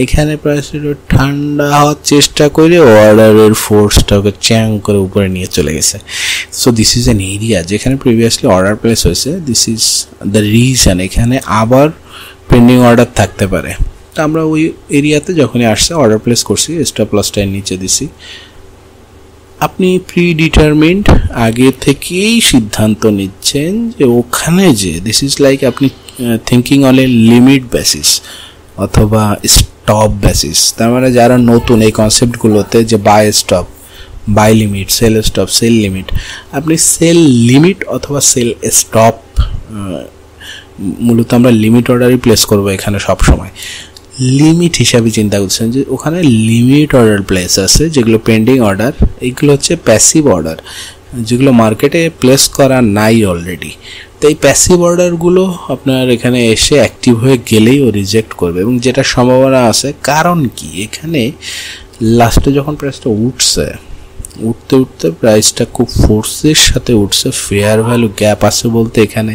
এখানে প্রাইসটা ঠান্ডা হওয়ার চেষ্টা করে অর্ডারের ফোর্সটাকে চ্যাং করে উপরে নিয়ে চলে গেছে। So this is an area যেখানে প্রিভিয়াসলি অর্ডার প্লেস হয়েছে, দিস ইজ দ্য রিজন এখানে আবার পেন্ডিং অর্ডার থাকতে পারে। তো আমরা ওই এরিয়াতে যখনই আসছে অর্ডার প্লেস করছি, স্টপ লসটা নিচে দিছি। আপনি প্রিডিটারমিন্ড আগে থেকেই সিদ্ধান্ত নিচ্ছেন যে ওখানে যে দিস ইজ লাইক আপনি thinking on a limit basis অথবা স্টপ বেসিস। তার মানে যারা নতুন এই কনসেপ্টগুলোতে যে buy limit, sell stop, sell limit, আপনি সেল লিমিট অথবা সেল স্টপ, মূলত আমরা লিমিট অর্ডারই প্লেস করবো এখানে সব সময়। লিমিট হিসাবে চিন্তা করছেন যে ওখানে লিমিট অর্ডার প্লেস আছে যেগুলো পেন্ডিং অর্ডার, এইগুলো হচ্ছে প্যাসিভ অর্ডার যেগুলো মার্কেটে প্লেস করা নাই অলরেডি। তো এই প্যাসিভ অর্ডারগুলো আপনার এখানে এসে অ্যাক্টিভ হয়ে গেলেই ও রিজেক্ট করবে, এবং যেটা সম্ভাবনা আছে। কারণ কি, এখানে লাস্টে যখন প্রাইসটা উঠতে প্রাইসটা খুব ফোর্সের সাথে উঠছে, ফেয়ার ভ্যালু গ্যাপ আছে বলতে এখানে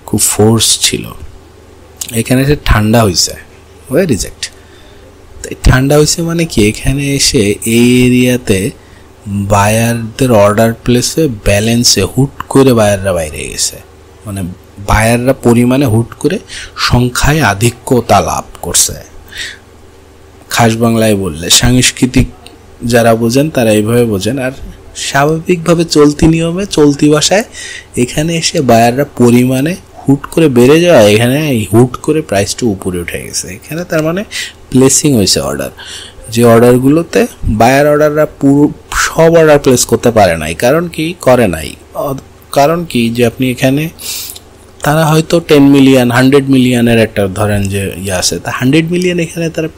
খুব ফোর্স ছিল, এখানে এসে ঠান্ডা হয়েছে রিজেক্ট। তাই ঠান্ডা হয়েছে মানে কি, এখানে এসে এই এরিয়াতে বায়ারদের অর্ডার প্লেসে ব্যালেন্সে হুট করে বায়াররা বাইরে গেছে, মানে বায়াররা পরিমাণে হুট করে সংখ্যায় আধিক্যতা লাভ করছে। খাস বাংলায় বললে সাংস্কৃতিক যারা বোঝেন তারা এইভাবে বোঝেন। আর স্বাভাবিকভাবে চলতি নিয়মে চলতি ভাষায় এখানে এসে বায়াররা পরিমাণে হুট করে বেড়ে যাওয়া, এখানে হুট করে প্রাইসটা উপরে উঠে গেছে। এখানে তার মানে প্লেসিং হয়েছে অর্ডার, যে অর্ডারগুলোতে বায়ার অর্ডাররা সব অর্ডার প্লেস করতে পারে নাই। কারণ কি যে আপনি এখানে তারা হয়তো 10 মিলিয়ন 100 মিলিয়নের একটা ধরেন যে আছে, তা 100 মিলিয়ন এখানে তারা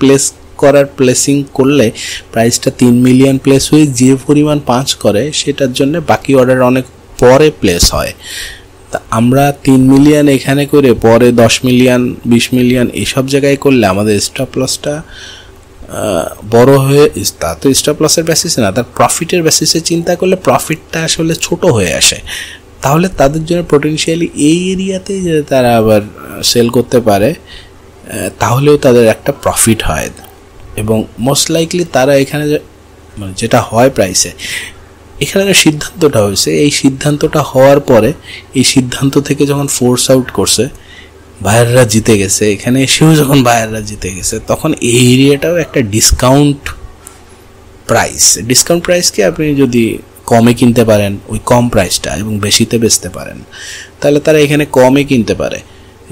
প্লেসিং করলে প্রাইসটা 3 মিলিয়ন প্লেস হয়ে যে পরিমাণ পাঁচ করে সেটার জন্য বাকি অর্ডার অনেক পরে প্লেস হয়। তা আমরা 3 মিলিয়ন এখানে করে পরে 10 মিলিয়ন 20 মিলিয়ন এইসব জায়গায় করলে আমাদের স্টপ লসটা বড় হয়ে, তা তো স্টপ লসের বেসিসে না, তার প্রফিটের বেসিসে চিন্তা করলে প্রফিটটা আসলে ছোট হয়ে আসে। তাহলে তাদের জন্য পোটেনশিয়ালি এই এরিয়াতে যে তারা আবার সেল করতে পারে, তাহলেও তাদের একটা প্রফিট হয়। এবং মোস্ট লাইকলি তারা এখানে মানে যেটা হয় প্রাইসে, এখানে যে সিদ্ধান্তটা হয়েছে, এই সিদ্ধান্তটা হওয়ার পরে এই সিদ্ধান্ত থেকে যখন ফোর্স আউট করছে বায়াররা জিতে গেছে, এখানে এসেও যখন বায়াররা জিতে গেছে, তখন এই এরিয়াটাও একটা ডিসকাউন্ট প্রাইসকে আপনি যদি কমে কিনতে পারেন ওই কম প্রাইসটা এবং বেশিতে বেচতে পারেন, তাহলে তারা এখানে কমে কিনতে পারে।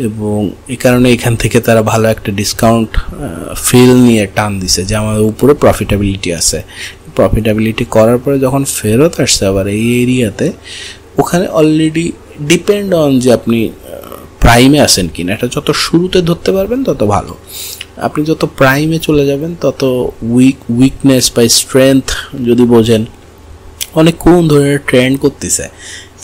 এবং এই কারণে এখান থেকে তারা ভালো একটা ডিসকাউন্ট ফিল নিয়ে টান দিছে যে আমাদের উপরে প্রফিটেবিলিটি আছে। প্রফিটেবিলিটি করার পরে যখন ফেরত আসছে আবার এই এরিয়াতে, ওখানে অলরেডি ডিপেন্ড অন যে আপনি প্রাইমে আসেন কিনা, এটা যত শুরুতে ধরতে পারবেন তত ভালো। আপনি যত প্রাইমে চলে যাবেন তত উইকনেস বা স্ট্রেংথ যদি বোঝেন, অনেকক্ষণ ধরে ট্রেন্ড করতেছে,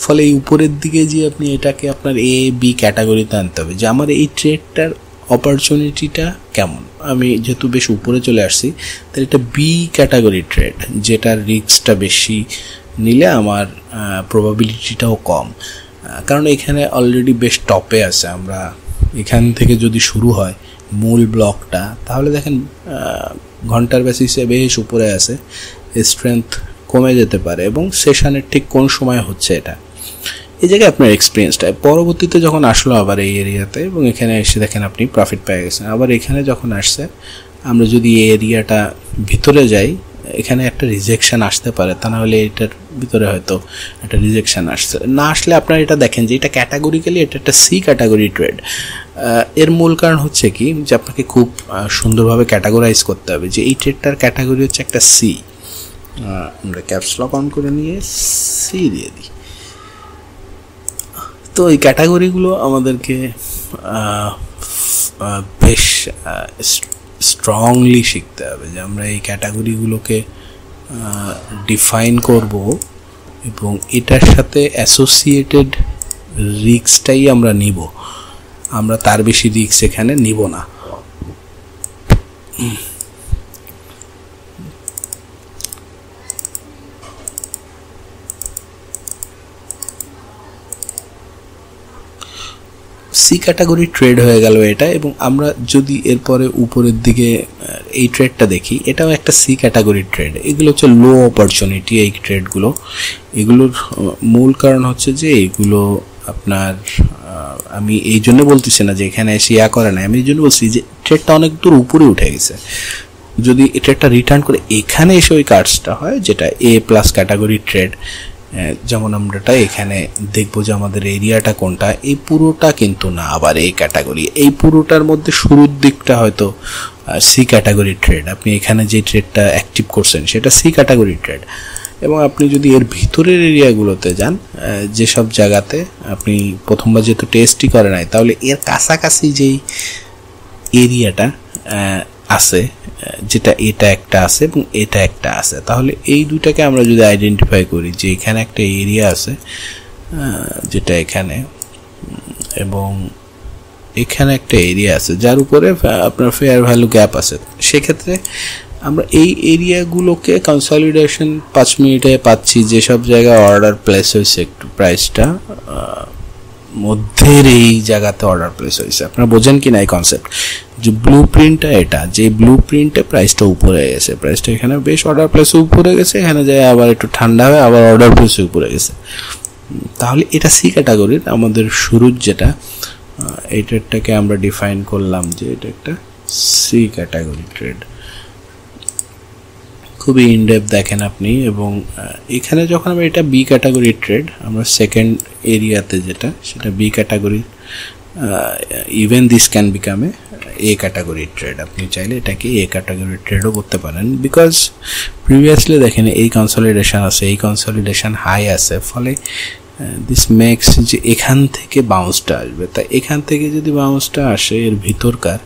ফলে এই উপরের দিকে যে আপনি এটাকে আপনার এ বি ক্যাটাগরিতে আনতে হবে যে আমার এই ট্রেডটার অপরচুনিটিটা কেমন। আমি যেহেতু বেশ উপরে চলে আসছি, তাহলে এটা বি ক্যাটাগরি ট্রেড, যেটার রিস্কটা বেশি নিলে আমার প্রবাবিলিটিটাও কম, কারণ এখানে অলরেডি বেশ টপে আছে। আমরা এখান থেকে যদি শুরু হয় মূল ব্লকটা, তাহলে দেখেন ঘন্টার বেসিসে বেশ উপরে আছে, স্ট্রেংথ কমে যেতে পারে এবং সেশনের ঠিক কোন সময় হচ্ছে এটা, এই জায়গায় আপনার এক্সপিরিয়েন্সটা পরবর্তীতে যখন আসলো আবার এই এরিয়াতে এবং এখানে এসে দেখেন আপনি প্রফিট পেয়ে গেছেন। আবার এখানে যখন আসছে, আমরা যদি এই এরিয়াটা ভিতরে যাই, এখানে একটা রিজেকশন আসতে পারে, তা না হলে এটার ভিতরে হয়তো একটা রিজেকশন আসছে। না আসলে আপনারা এটা দেখেন যে এটা ক্যাটাগরিক্যালি এটা একটা সি ক্যাটাগরি ট্রেড। এর মূল কারণ হচ্ছে কি যে আপনাকে খুব সুন্দরভাবে ক্যাটাগরাইজ করতে হবে যে এই ট্রেডটার ক্যাটাগরি হচ্ছে একটা সি। আমরা ক্যাপস লক অন করে নিয়ে সি দিয়ে দিই। তো এই ক্যাটাগরিগুলো আমাদেরকে বেশ স্ট্রংলি শিখতে হবে যে আমরা এই ক্যাটাগরিগুলোকে ডিফাইন করব এবং এটার সাথে অ্যাসোসিয়েটেড রিস্কটাই আমরা নিব, আমরা তার বেশি রিস্ক এখানে নিব না। সি ক্যাটাগরি ট্রেড হয়ে গেল এটা, এবং আমরা যদি এরপরে উপরের দিকে এই ট্রেডটা দেখি, এটাও একটা সি ক্যাটাগরি ট্রেড। এগুলো হচ্ছে লো অপরচুনিটি এই ট্রেডগুলো। এগুলোর মূল কারণ হচ্ছে যে এগুলো আপনার, আমি এই জন্য বলতেছি না যে এখানে এসে করে না, আমি এই জন্য বলছি যে ট্রেডটা অনেক দূর উপরে উঠে গেছে। যদি এই ট্রেডটা রিটার্ন করে এখানে এসে ওই কার্ডসটা হয় যেটা এ প্লাস ক্যাটাগরি ট্রেড, যেমন আমরা এখানে দেখবো যে আমাদের এরিয়াটা কোনটা, এই পুরোটা কিন্তু না, আবার এই ক্যাটাগরি, এই পুরোটার মধ্যে শুরুর দিকটা হয়তো সি ক্যাটাগরি ট্রেড। আপনি এখানে যে ট্রেডটা অ্যাক্টিভ করছেন সেটা সি ক্যাটাগরি ট্রেড, এবং আপনি যদি এর ভিতরের এরিয়াগুলোতে যান, যেসব জায়গাতে আপনি প্রথমবার যেহেতু টেস্টই করে নাই, তাহলে এর কাছাকাছি যেই এরিয়াটা আছে, যেটা এটা একটা আছে এবং এটা একটা আছে, তাহলে এই দুটাকে আমরা যদি আইডেন্টিফাই করি যে এখানে একটা এরিয়া আছে যেটা এখানে, এবং এখানে একটা এরিয়া আছে যার উপরে আপনার ফেয়ার ভ্যালু গ্যাপ আছে, সেক্ষেত্রে আমরা এই এরিয়াগুলোকে কনসলিডেশন 5 মিনিটে পাচ্ছি। যেসব জায়গায় অর্ডার প্লেস হয়েছে একটু প্রাইসটা মধ্যের এই জায়গাতে অর্ডার প্লেস হয়েছে, আপনারা বোঝেন কি না এই কনসেপ্ট, যে ব্লু প্রিন্টটা এটা, যে ব্লু প্রিন্টে প্রাইসটা উপরে গেছে, প্রাইসটা এখানে বেশ অর্ডার প্লেসে উপরে গেছে, এখানে যায় আবার একটু ঠান্ডা হয়ে আবার অর্ডার প্লেসে উপরে গেছে, তাহলে এটা সি ক্যাটাগরির আমাদের শুরুর যেটা, এই ট্রেডটাকে আমরা ডিফাইন করলাম যে এটা একটা সি ক্যাটাগরি ট্রেড। খুবই ইনডেপথ দেখেন আপনি। এবং এখানে যখন আমরা এটা বি ক্যাটাগরি ট্রেড, আমরা সেকেন্ড এরিয়াতে যেটা সেটা B category, even this can become A category trade. আপনি চাইলে এটাকে এ ক্যাটাগরি ট্রেডও করতে পারেন, বিকজ প্রিভিয়াসলি দেখেন এই কনসলিডেশন আছে, এই কনসলিডেশন হাই আছে, ফলে দিস মেক্স যে এখান থেকে বাউন্সটা আসবে। তাই এখান থেকে যদি বাউন্সটা আসে, এর ভিতরকার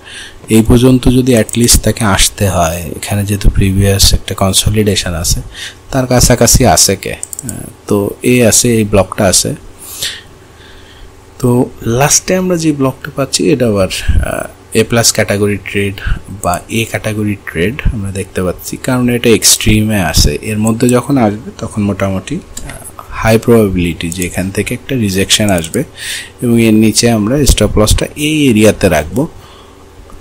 এই পর্যন্ত যদি অ্যাটলিস্ট তাকে আসতে হয়, এখানে যেহেতু প্রিভিয়াস একটা কনসলিডেশন আছে, তার কাছাকাছি আছে কে, তো এ আছে, এই ব্লকটা আছে। তো লাস্টে আমরা যে ব্লকটা পাচ্ছি এটা আবার এ প্লাস ক্যাটাগরি ট্রেড বা এ ক্যাটাগরি ট্রেড আমরা দেখতে পাচ্ছি, কারণ এটা এক্সট্রিমে আছে। এর মধ্যে যখন আসবে তখন মোটামুটি হাই প্রবাবিলিটি যে এখান থেকে একটা রিজেকশন আসবে, এবং এর নিচে আমরা স্টপ লসটা এই এরিয়াতে রাখবো।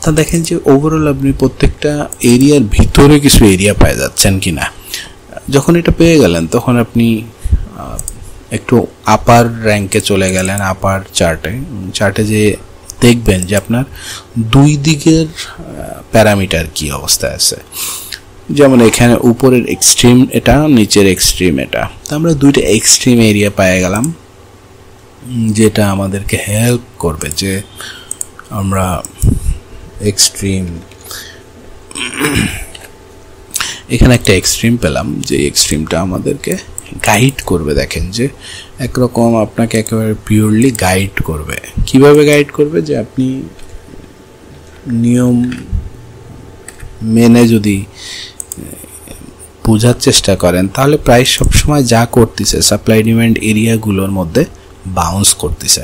তা দেখেন যে ওভারঅল আপনি প্রত্যেকটা এরিয়ার ভিতরে কিছু এরিয়া পেয়ে যাচ্ছেন কিনা। যখন এটা পেয়ে গেলেন তখন আপনি একটু আপার র্যাঙ্কে চলে গেলেন, আপার চার্টে যে দেখবেন যে আপনার দুই দিকের প্যারামিটার কি অবস্থায় আছে। যেমন এখানে উপরের এক্সট্রিম এটা, নিচের এক্সট্রিম এটা, তো আমরা দুইটা এক্সট্রিম এরিয়া পেয়ে গেলাম, যেটা আমাদেরকে হেল্প করবে যে আমরা এক্সট্রিম, এখানে একটা এক্সট্রিম পেলাম, যে এক্সট্রিমটা আমাদেরকে গাইড করবে। দেখেন যে একরকম আপনাকে একেবারে পিওরলি গাইড করবে। কিভাবে গাইড করবে? যে আপনি নিয়ম মেনে যদি বোঝার চেষ্টা করেন তাহলে প্রাইস সবসময় যা করতেছে সাপ্লাই ডিমান্ড এরিয়াগুলোর মধ্যে বাউন্স করতেছে।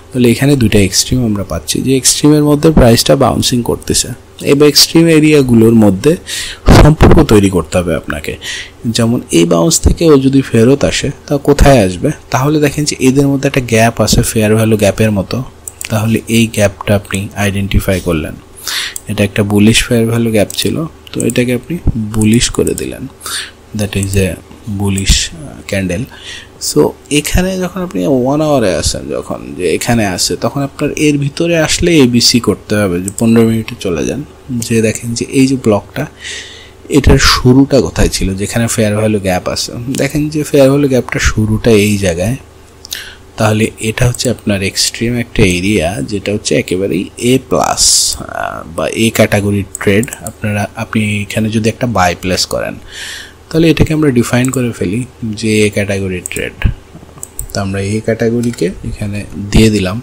তাহলে এখানে দুইটা এক্সট্রিম আমরা পাচ্ছি, যে এক্সট্রিমের মধ্যে প্রাইসটা বাউন্সিং করতেছে। এবার এক্সট্রিম এরিয়াগুলোর মধ্যে সম্পর্ক তৈরি করতে হবে আপনাকে। যেমন এই বাউন্স থেকে ও যদি ফেরত আসে তা কোথায় আসবে? তাহলে দেখেন যে এদের মধ্যে একটা গ্যাপ আছে, ফেয়ার ভ্যালু গ্যাপের মতো। তাহলে এই গ্যাপটা আপনি আইডেন্টিফাই করলেন, এটা একটা বুলিশ ফেয়ার ভ্যালু গ্যাপ ছিল, তো এটাকে আপনি বুলিশ করে দিলেন, that is a bullish candle. So এখানে যখন আপনি 1 আওয়ারে আসেন, যখন যে এখানে আসে, তখন আপনার এর ভিতরে আসলে এবিসি করতে হবে, যে 15 মিনিটে চলে যান, যে দেখেন যে এই যে ব্লকটা এটার শুরুটা কোথায় ছিল, যেখানে ফেয়ার ভ্যালু গ্যাপ আছে। দেখেন যে ফেয়ার ভ্যালু গ্যাপটা শুরুটা এই জায়গায়। তাহলে এটা হচ্ছে আপনার এক্সট্রিম একটা এরিয়া, যেটা হচ্ছে একেবারেই এ প্লাস বা এ ক্যাটাগরির ট্রেড। আপনি এখানে যদি একটা বাই প্লেস করেন তাহলে এটাকে আমরা ডিফাইন করে ফেলি যে এ ক্যাটাগরির ট্রেড। তো আমরা এই ক্যাটাগরিকে এখানে দিয়ে দিলাম।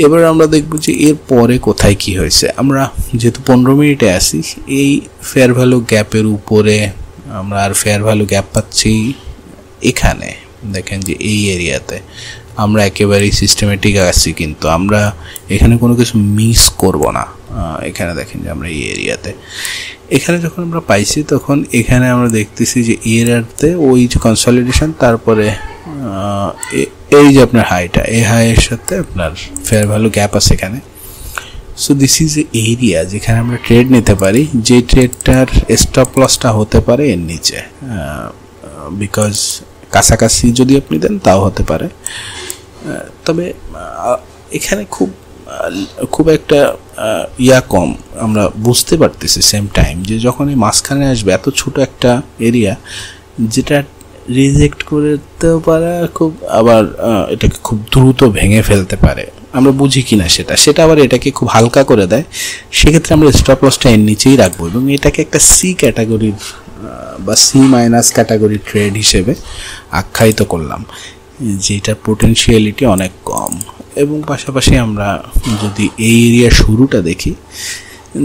এবার আমরা দেখব যে এর পরে কোথায় কি হয়েছে। আমরা যেহেতু 15 মিনিটে আসি, এই ফেয়ার ভ্যালু গ্যাপের উপরে আমরা আর ফেয়ার ভ্যালু গ্যাপ পাচ্ছি এখানে। দেখেন যে এই এরিয়াতে আমরা একেবারেই সিস্টেমেটিক আসছি, কিন্তু আমরা এখানে কোনো কিছু মিস করব না। এখানে দেখেন যে আমরা এই এরিয়াতে, এখানে যখন আমরা পাইছি তখন এখানে আমরা দেখতেছি যে এরিয়াতে ওই যে কনসলিডেশন, তারপরে এই যে আপনার হাইটা, এই হাইয়ের সাথে আপনার ফেয়ার ভ্যালু গ্যাপ আছে এখানে। So this is a area যেখানে আমরা ট্রেড নিতে পারি, যে ট্রেডটার স্টপ লসটা হতে পারে এর নিচে, বিকজ কাছাকাছি যদি আপনি দেন তাও হতে পারে। তবে এখানে খুব একটা কম আমরা বুঝতে পারতেছি সেম টাইম, যে যখন এই মাঝখানে আসবে এত ছোট একটা এরিয়া, যেটা রিজেক্ট করতেও পারে খুব, আবার এটাকে খুব দ্রুত ভেঙে ফেলতে পারে। আমরা বুঝি কিনা সেটা আবার এটাকে খুব হালকা করে দেয়। সেক্ষেত্রে আমরা স্টপ লসটা এর নিচেই রাখবো এবং এটাকে একটা সি ক্যাটাগরির বা সি মাইনাস ক্যাটাগরি ট্রেড হিসেবে আখ্যায়িত করলাম, যেটার পোটেনশিয়ালিটি অনেক কম। এবং পাশাপাশি আমরা যদি এই এরিয়ার শুরুটা দেখি,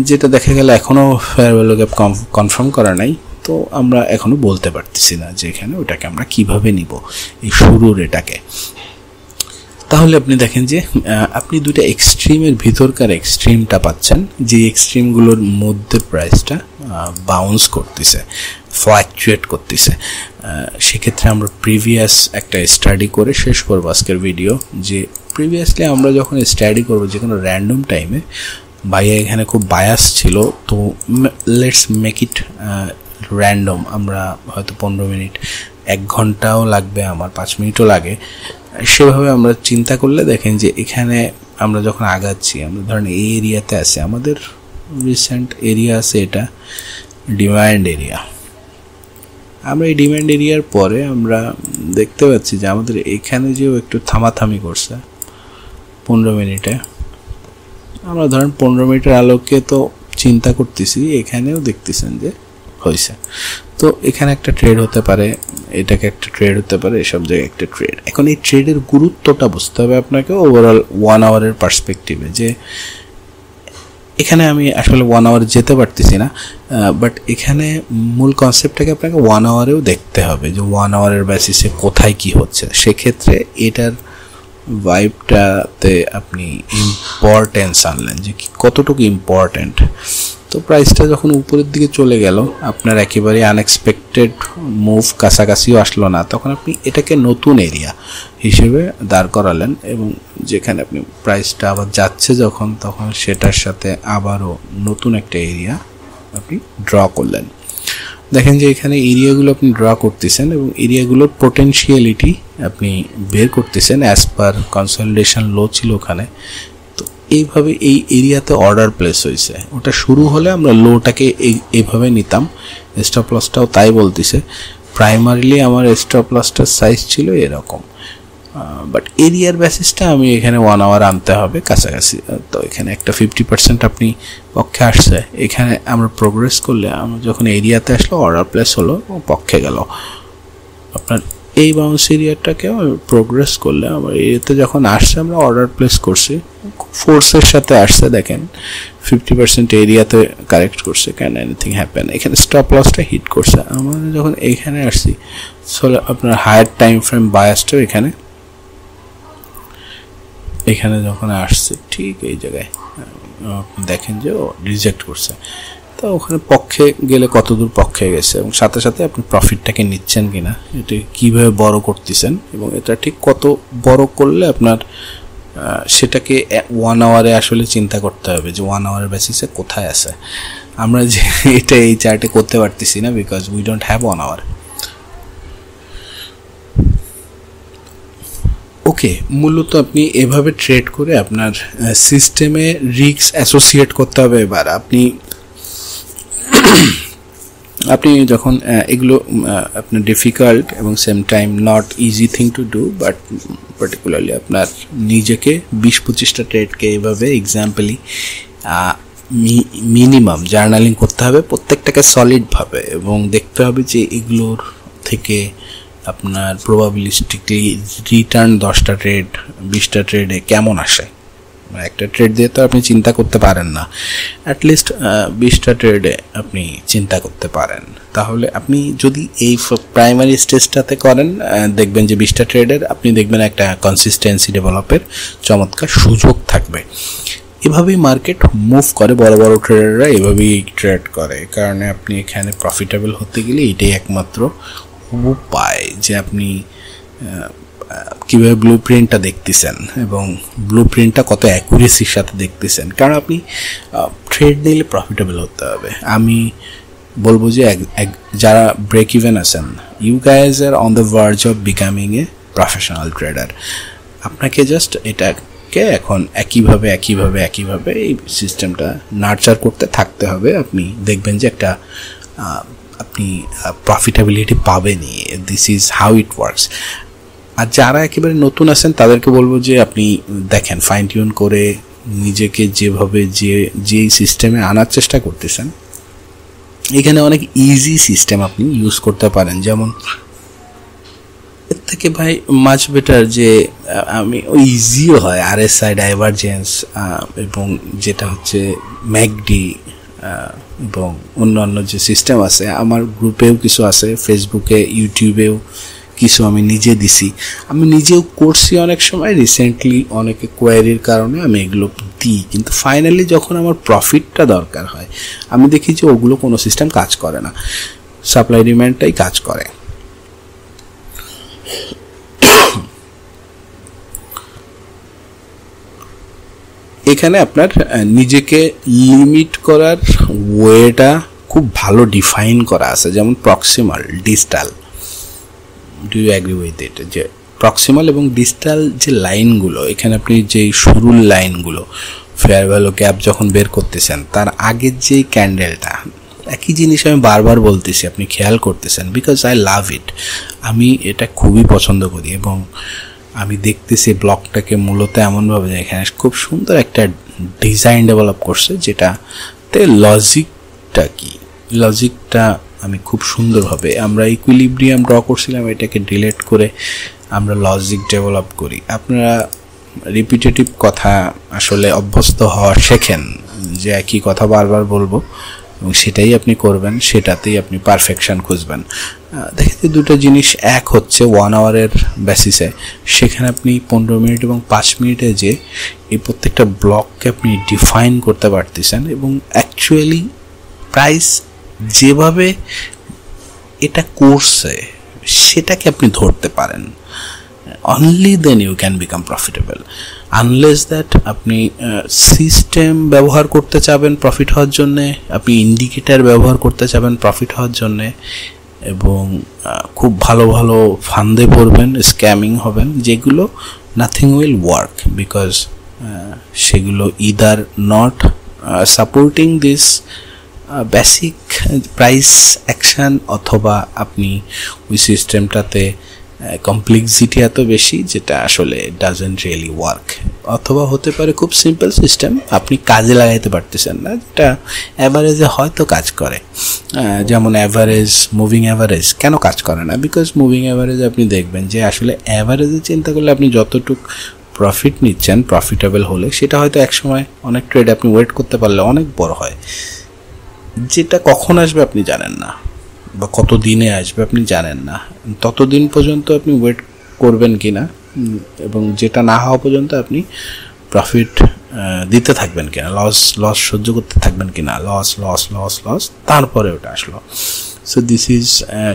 যেটা দেখা গেল এখনও ফেয়ার ভ্যালু গ্যাপ কনফার্ম করা নাই, তো আমরা এখনও বলতে পারতেছি না যে এখানে ওটাকে আমরা কিভাবে নিব এই শুরুর এটাকে। তাহলে আপনি দেখেন যে আপনি দুইটা এক্সট্রিমের ভিতরকার এক্সট্রিমটা পাচ্ছেন, যে এক্সট্রিমগুলোর মধ্যে প্রাইসটা বাউন্স করতেছে, ফ্লাকচুয়েট করতেছে। সেক্ষেত্রে আমরা প্রিভিয়াস একটা স্টাডি করে শেষ করবো আজকের ভিডিও, যে প্রিভিয়াসলি আমরা যখন স্টাডি করবো যে কোনো র্যান্ডম টাইমে, ভাইয়া এখানে খুব বায়াস ছিল, তো লেটস মেক ইট র্যান্ডম। আমরা হয়তো 15 মিনিট, 1 ঘন্টাও লাগবে আমার, 5 মিনিটও লাগে, সেভাবে আমরা চিন্তা করলে দেখেন যে এখানে আমরা যখন আগাচ্ছি, আমরা ধরেন এই এরিয়াতে আছে, আমাদের রিসেন্ট এরিয়া আছে, এটা ডিমান্ড এরিয়া। আমরা এই ডিমান্ড এরিয়ার পরে আমরা দেখতে পাচ্ছি যে আমাদের এখানে যেও একটু থামাথামি করছে 15 মিনিটে। আমরা ধরেন 15 মিনিটের আলোকে তো চিন্তা করতেছি, এখানেও দেখতেছেন যে হয়েছে। তো এখানে একটা ট্রেড হতে পারে, এটাকে একটা ট্রেড হতে পারে, এসব জায়গায় একটা ট্রেড। এখন এই ট্রেডের গুরুত্বটা বুঝতে হবে আপনাকে ওভারঅল 1 আওয়ারের পার্সপেক্টিভে, যে এখানে আমি আসলে 1 আওয়ার যেতে পারতেছি না, বাট এখানে মূল কনসেপ্টটাকে আপনাকে 1 আওয়ারেও দেখতে হবে, যে 1 আওয়ারের বেসিসে কোথায় কি হচ্ছে। সেক্ষেত্রে এটার ভাইবটাতে আপনি ইম্পর্টেন্স আনলেন, যে কতটুকু ইম্পর্ট্যান্ট। তো প্রাইসটা যখন উপরের দিকে চলে গেল, আপনার একেবারে আনএক্সপেক্টেড মুভ, কাছাকাছিও আসলো না, তখন আপনি এটাকে নতুন এরিয়া হিসেবে দাঁড় করালেন, এবং যেখানে আপনি প্রাইসটা আবার যাচ্ছে যখন, তখন সেটার সাথে আবারও নতুন একটা এরিয়া আপনি ড্র করলেন। দেখেন যে এখানে এরিয়াগুলো আপনি ড্র করতেছেন এবং এরিয়াগুলোর পোটেনশিয়ালিটি আপনি বের করতেছেন অ্যাজ পার কনসলিডেশন লো ছিল ওখানে। তো এইভাবে এই এরিয়াতে অর্ডার প্লেস হয়েছে, ওটা শুরু হলে আমরা লোটাকে এইভাবে নিতাম। স্টপ লসটাও তাই বলতেছে, প্রাইমারিলি আমার স্টপ লসটার সাইজ ছিল এরকম, বাট এরিয়ার বেসিসটা আমি এখানে 1 আওয়ার আনতে হবে কাছাকাছি। তো এখানে একটা 50% আপনি পক্ষে আসছে, এখানে আমরা প্রোগ্রেস করলে আমরা যখন এরিয়াতে আসলো অর্ডার প্লেস হলো, পক্ষে গেল। আপনার এই বাউন্স এরিয়াটাকে প্রোগ্রেস করলে আমার এতে যখন আসছে আমরা অর্ডার প্লেস করছি, ফোর্সের সাথে আসছে, দেখেন 50% এরিয়াতে কারেক্ট করছে, ক্যান এনিথিং হ্যাপেন। এখানে স্টপ লসটা হিট করছে। আমরা যখন এখানে আসছি আপনার হায়ার টাইম ফ্রেম বায়াসটাও এখানে যখন আসছে ঠিক এই জায়গায় দেখেন যে ও রিজেক্ট করছে। তো ওখানে পক্ষে গেলে কত দূর পক্ষে গেছে এবং সাথে সাথে আপনি প্রফিটটাকে নিচ্ছেন কিনা, এটা কীভাবে বড় করতেছেন এবং এটা ঠিক কত বড় করলে আপনার সেটাকে 1 আওয়ারে আসলে চিন্তা করতে হবে যে 1 আওয়ারের বেসিসে কোথায় আছে। আমরা যে এটা এই চার্টে করতে পারতেছি না because we don't have 1 hour. Okay, মূলত আপনি এভাবে ট্রেড করে আপনার সিস্টেমে রিস্ক অ্যাসোসিয়েট করতে হবে। এবার আপনি যখন এগুলো আপনার ডিফিকাল্ট এবং same time not easy thing to do, but particularly আপনার নিজেকে 20-25টা ট্রেডকে এইভাবে এক্সাম্পলি মিনিমাম জার্নালিং করতে হবে প্রত্যেকটাকে সলিডভাবে, এবং দেখতে হবে যে এগুলোর থেকে আপনার প্রবাবিলিস্টিকলি রিটার্ন 10টা ট্রেড 20টা ট্রেডে কেমন আসে। একটা ট্রেড দিয়ে তো আপনি চিন্তা করতে পারেন না, অ্যাটলিস্ট 20টা ট্রেডে আপনি চিন্তা করতে পারেন। তাহলে আপনি যদি এই প্রাইমারি স্টেজটাতে করেন দেখবেন যে 20টা ট্রেডের আপনি দেখবেন একটা কনসিস্টেন্সি ডেভেলপের চমৎকার সুযোগ থাকবে। এভাবেই মার্কেট মুভ করে, বড় বড় ট্রেডাররা এভাবেই ট্রেড করে। কারণে আপনি এখানে প্রফিটেবল হতে গেলে এটাই একমাত্র উপায় যে আপনি কীভাবে ব্লু প্রিন্টটা দেখতেছেন এবং ব্লু প্রিন্টটা কত অ্যাকুরেসির সাথে দেখতেছেন। কারণ আপনি ট্রেড নিলে প্রফিটেবল হতে হবে। আমি বলবো যে যারা ব্রেক ইভেন আছেন, you guys are on the verge of becoming a professional trader. আপনাকে জাস্ট এটাকে এখন একইভাবে এই সিস্টেমটা নার্চার করতে থাকতে হবে। আপনি দেখবেন যে একটা আপনি প্রফিটেবিলিটি পাবেনই। This is how it works. আর যারা একেবারে নতুন আছেন তাদেরকে বলবো যে আপনি দেখেন ফাইন টিউন করে নিজেকে যেভাবে যে সিস্টেমে আনার চেষ্টা করতেছেন, এখানে অনেক ইজি সিস্টেম আপনি ইউজ করতে পারেন। যেমন এর থেকে ভাই মাচ বেটার যে আমি ইজিও হয় RSI ডাইভারজেন্স এবং যেটা হচ্ছে ম্যাকডি এবং অন্যান্য যে সিস্টেম আছে, আমার গ্রুপেও কিছু আছে, ফেসবুকে ইউটিউবেও কিছু আমি নিজে দিছি, আমি নিজেও করছি অনেক সময়। রিসেন্টলি অনেকে কোয়ারির কারণে আমি এগুলো দিই, কিন্তু ফাইনালি যখন আমার প্রফিটটা দরকার হয় আমি দেখি যে ওগুলো কোনো সিস্টেম কাজ করে না, সাপ্লাই ডিম্যান্ডটাই কাজ করে। এখানে আপনার নিজেকে লিমিট করার ওয়েটা খুব ভালো ডিফাইন করা আছে, যেমন proximal, distal. Do you agree with it? যে প্রক্সিমাল এবং ডিস্টাল যে লাইনগুলো, এখানে আপনি যে শুরুর লাইনগুলো ফেয়ার ভ্যালু গ্যাপ যখন বের করতেছেন তার আগের যে ক্যান্ডেলটা, একই জিনিস আমি বারবার বলতেছি, আপনি খেয়াল করতেছেন, বিকজ আই লাভ ইট। আমি এটা খুবই পছন্দ করি এবং আমি দেখতেছি ব্লকটাকে মূলত এমনভাবে যে এখানে খুব সুন্দর একটা ডিজাইন ডেভেলপ করছে, যেটাতে লজিকটা আমি খুব সুন্দরভাবে, আমরা ইকুইলিব্রিয়াম ড্র করছিলাম, এটাকে ডিলেট করে আমরা লজিক ডেভেলপ করি। আপনারা রিপিটেটিভ কথা আসলে অভ্যস্ত হওয়া শেখেন, যে একই কথা বারবার বলবো এবং সেটাই আপনি করবেন, সেটাতেই আপনি পারফেকশন খুঁজবেন। দেখতে দুটো জিনিস এক হচ্ছে 1 আওয়ারের বেসিসে, সেখানে আপনি 15 মিনিট এবং 5 মিনিটে যে এই প্রত্যেকটা ব্লককে আপনি ডিফাইন করতে পারতেছেন এবং অ্যাকচুয়ালি প্রাইস যেভাবে এটা করছে সেটাকে আপনি ধরতে পারেন। Only then you can become profitable. Unless that আপনি সিস্টেম ব্যবহার করতে চাবেন প্রফিট হওয়ার জন্যে, আপনি ইন্ডিকেটার ব্যবহার করতে চাবেন প্রফিট হওয়ার জন্যে, এবং খুব ভালো ভালো ফান্দে পড়বেন, স্ক্যামিং হবেন, যেগুলো নাথিং উইল ওয়ার্ক, বিকজ সেগুলো either not supporting this basic price action, অথবা আপনি ওই সিস্টেমটাতে কমপ্লেক্সিটি এত বেশি যেটা আসলে ডাজন্ট রিয়েলি ওয়ার্ক। অথবা হতে পারে খুব সিম্পল সিস্টেম, আপনি কাজে লাগাইতে পারতেছেন না, যেটা অ্যাভারেজে হয়তো কাজ করে। যেমন অ্যাভারেজ, মুভিং অ্যাভারেজ কেন কাজ করে না? বিকজ মুভিং অ্যাভারেজ আপনি দেখবেন যে আসলে অ্যাভারেজে চিন্তা করলে আপনি যতটুকু প্রফিট নিচ্ছেন প্রফিটেবল হলে সেটা হয়তো একসময় অনেক ট্রেড আপনি ওয়েট করতে পারলে অনেক বড় হয়, যেটা কখন আসবে আপনি জানেন না, বা কত দিনে আসবে আপনি জানেন না। ততদিন পর্যন্ত আপনি ওয়েট করবেন কি না, এবং যেটা না হওয়া পর্যন্ত আপনি প্রফিট দিতে থাকবেন কিনা, লস সহ্য করতে থাকবেন কিনা, লস, তারপরে ওটা আসলো। So this is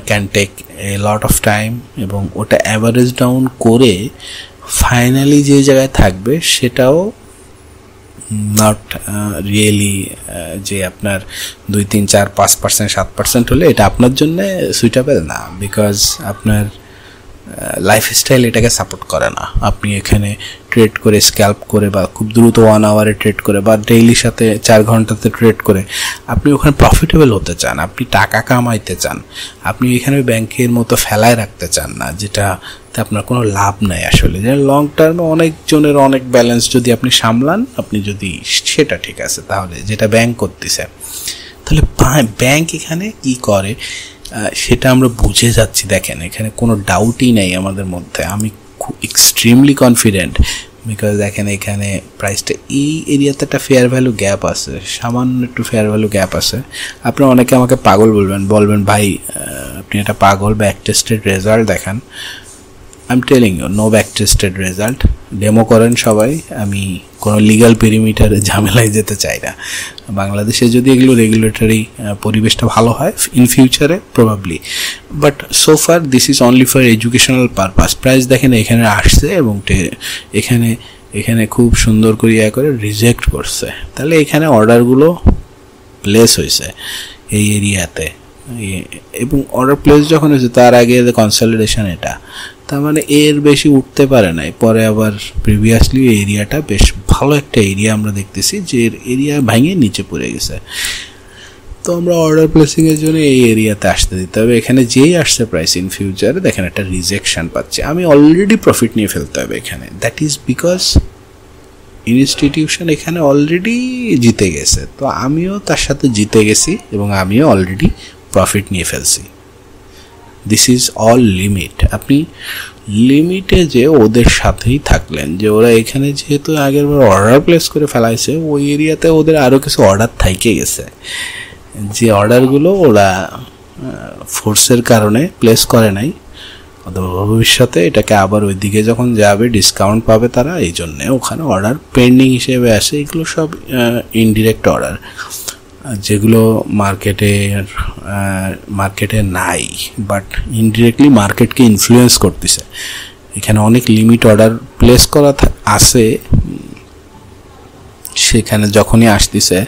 can take a lot of time, এবং ওটা অ্যাভারেজ ডাউন করে ফাইনালি যে জায়গায় থাকবে সেটাও নট রিয়েলি যে আপনার 2, 3, 4, 5%, 7% হলে এটা আপনার জন্য সুইটেবল না, বিকজ আপনার লাইফস্টাইল এটাকে সাপোর্ট করে না। আপনি এখানে ট্রেড করে, স্ক্যাল্প করে, বা খুব দ্রুত 1 আওয়ারে ট্রেড করে, বা ডেইলির সাথে 4 ঘন্টাতে ট্রেড করে আপনি ওখানে প্রফিটেবল হতে চান, আপনি টাকা কামাইতে চান, আপনি এখানে ব্যাংকের মতো ফেলায় রাখতে চান না, যেটাতে আপনার কোনো লাভ নাই আসলে। যে লং টার্মে অনেকজনের অনেক ব্যালেন্স যদি আপনি সামলান, আপনি যদি সেটা ঠিক আছে, তাহলে যেটা ব্যাংক করতেছে, তাহলে ব্যাংক এখানে কি করে সেটা আমরা বুঝে যাচ্ছি। দেখেন এখানে কোনো ডাউটই নেই আমাদের মধ্যে, আমি খুব এক্সট্রিমলি কনফিডেন্ট, বিকজ দেখেন এখানে প্রাইসটা এই এরিয়াতে একটা ফেয়ার ভ্যালু গ্যাপ আছে, সামান্য একটু ফেয়ার ভ্যালু গ্যাপ আছে। আপনারা অনেকে আমাকে পাগল বলবেন ভাই আপনি এটা পাগল, ব্যাক টেস্টেড রেজাল্ট দেখান। I am telling you, no back tested result, demo করেন সবাই। আমি কোনো লিগাল পেরিমিটারে ঝামেলায় যেতে চাই না। বাংলাদেশে যদি এগুলো রেগুলেটরি পরিবেশটা ভালো হয় ইন ফিউচারে probably, but so far this is only for educational purpose. Price দেখেন এখানে আসছে এবং এখানে খুব সুন্দর করে রিজেক্ট করছে, তাহলে এখানে অর্ডারগুলো প্লেস হয়েছে এই এরিয়াতে, এবং অর্ডার প্লেস যখন হয়েছে তার আগে কনসলিডেশন, এটা তার মানে এর বেশি উঠতে পারে নাই। পরে আবার প্রিভিয়াসলি এই এরিয়াটা বেশ ভালো একটা এরিয়া আমরা দেখতেছি, যে এরিয়া ভেঙে নিচে পড়ে গেছে। তো আমরা অর্ডার প্লেসিংয়ের জন্য এই এরিয়াতে আসতে দিতে হবে। এখানে যেই আসছে প্রাইস ইন ফিউচারে দেখেন একটা রিজেকশন পাচ্ছে, আমি অলরেডি প্রফিট নিয়ে ফেলতে হবে এখানে। দ্যাট ইজ বিকজ ইনস্টিটিউশন এখানে অলরেডি জিতে গেছে, তো আমিও তার সাথে জিতে গেছি এবং আমিও অলরেডি প্রফিট নিয়ে ফেলছি। This is all limit. আপনি লিমিটে যে ওদের সাথেই থাকলেন, যে ওরা এখানে যেহেতু আগের বার অর্ডার প্লেস করে ফেলাইছে, ওই এরিয়াতে ওদের আরও কিছু অর্ডার থাইকে গেছে, যে অর্ডারগুলো ওরা ফোর্সের কারণে প্লেস করে নাই, অথবা ভবিষ্যতে এটাকে আবার ওই দিকে যখন যাবে ডিসকাউন্ট পাবে তারা, এই জন্যে ওখানে অর্ডার পেন্ডিং হিসেবে আসে। এগুলো সব ইনডিরেক্ট অর্ডার, যেগুলো মার্কেটে নাই, বাট ইনডিরেক্টলি মার্কেটকে ইনফ্লুয়েন্স করতেছে। এখানে অনেক লিমিট অর্ডার প্লেস করা আছে, সেখানে যখনই আসতেছে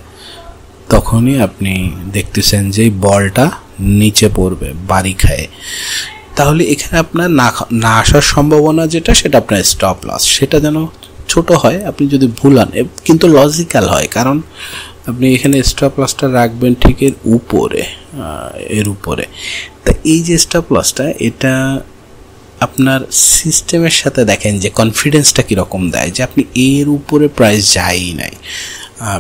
তখনই আপনি দেখতেছেন যে বলটা নিচে পড়বে, বাড়ি খায়। তাহলে এখানে আপনার না আসার সম্ভাবনা যেটা, সেটা আপনার স্টপ লস, সেটা যেন ছোট হয়। আপনি যদি ভুলান কিন্তু লজিক্যাল হয়, কারণ আপনি এখানে স্টপ লসটা রাখবেন ঠিক এর উপরে। তা এই যে স্টপ লসটা, এটা আপনার সিস্টেমের সাথে দেখেন যে কনফিডেন্সটা কীরকম দেয়, যে আপনি এর উপরে প্রাইস যায়ই নাই।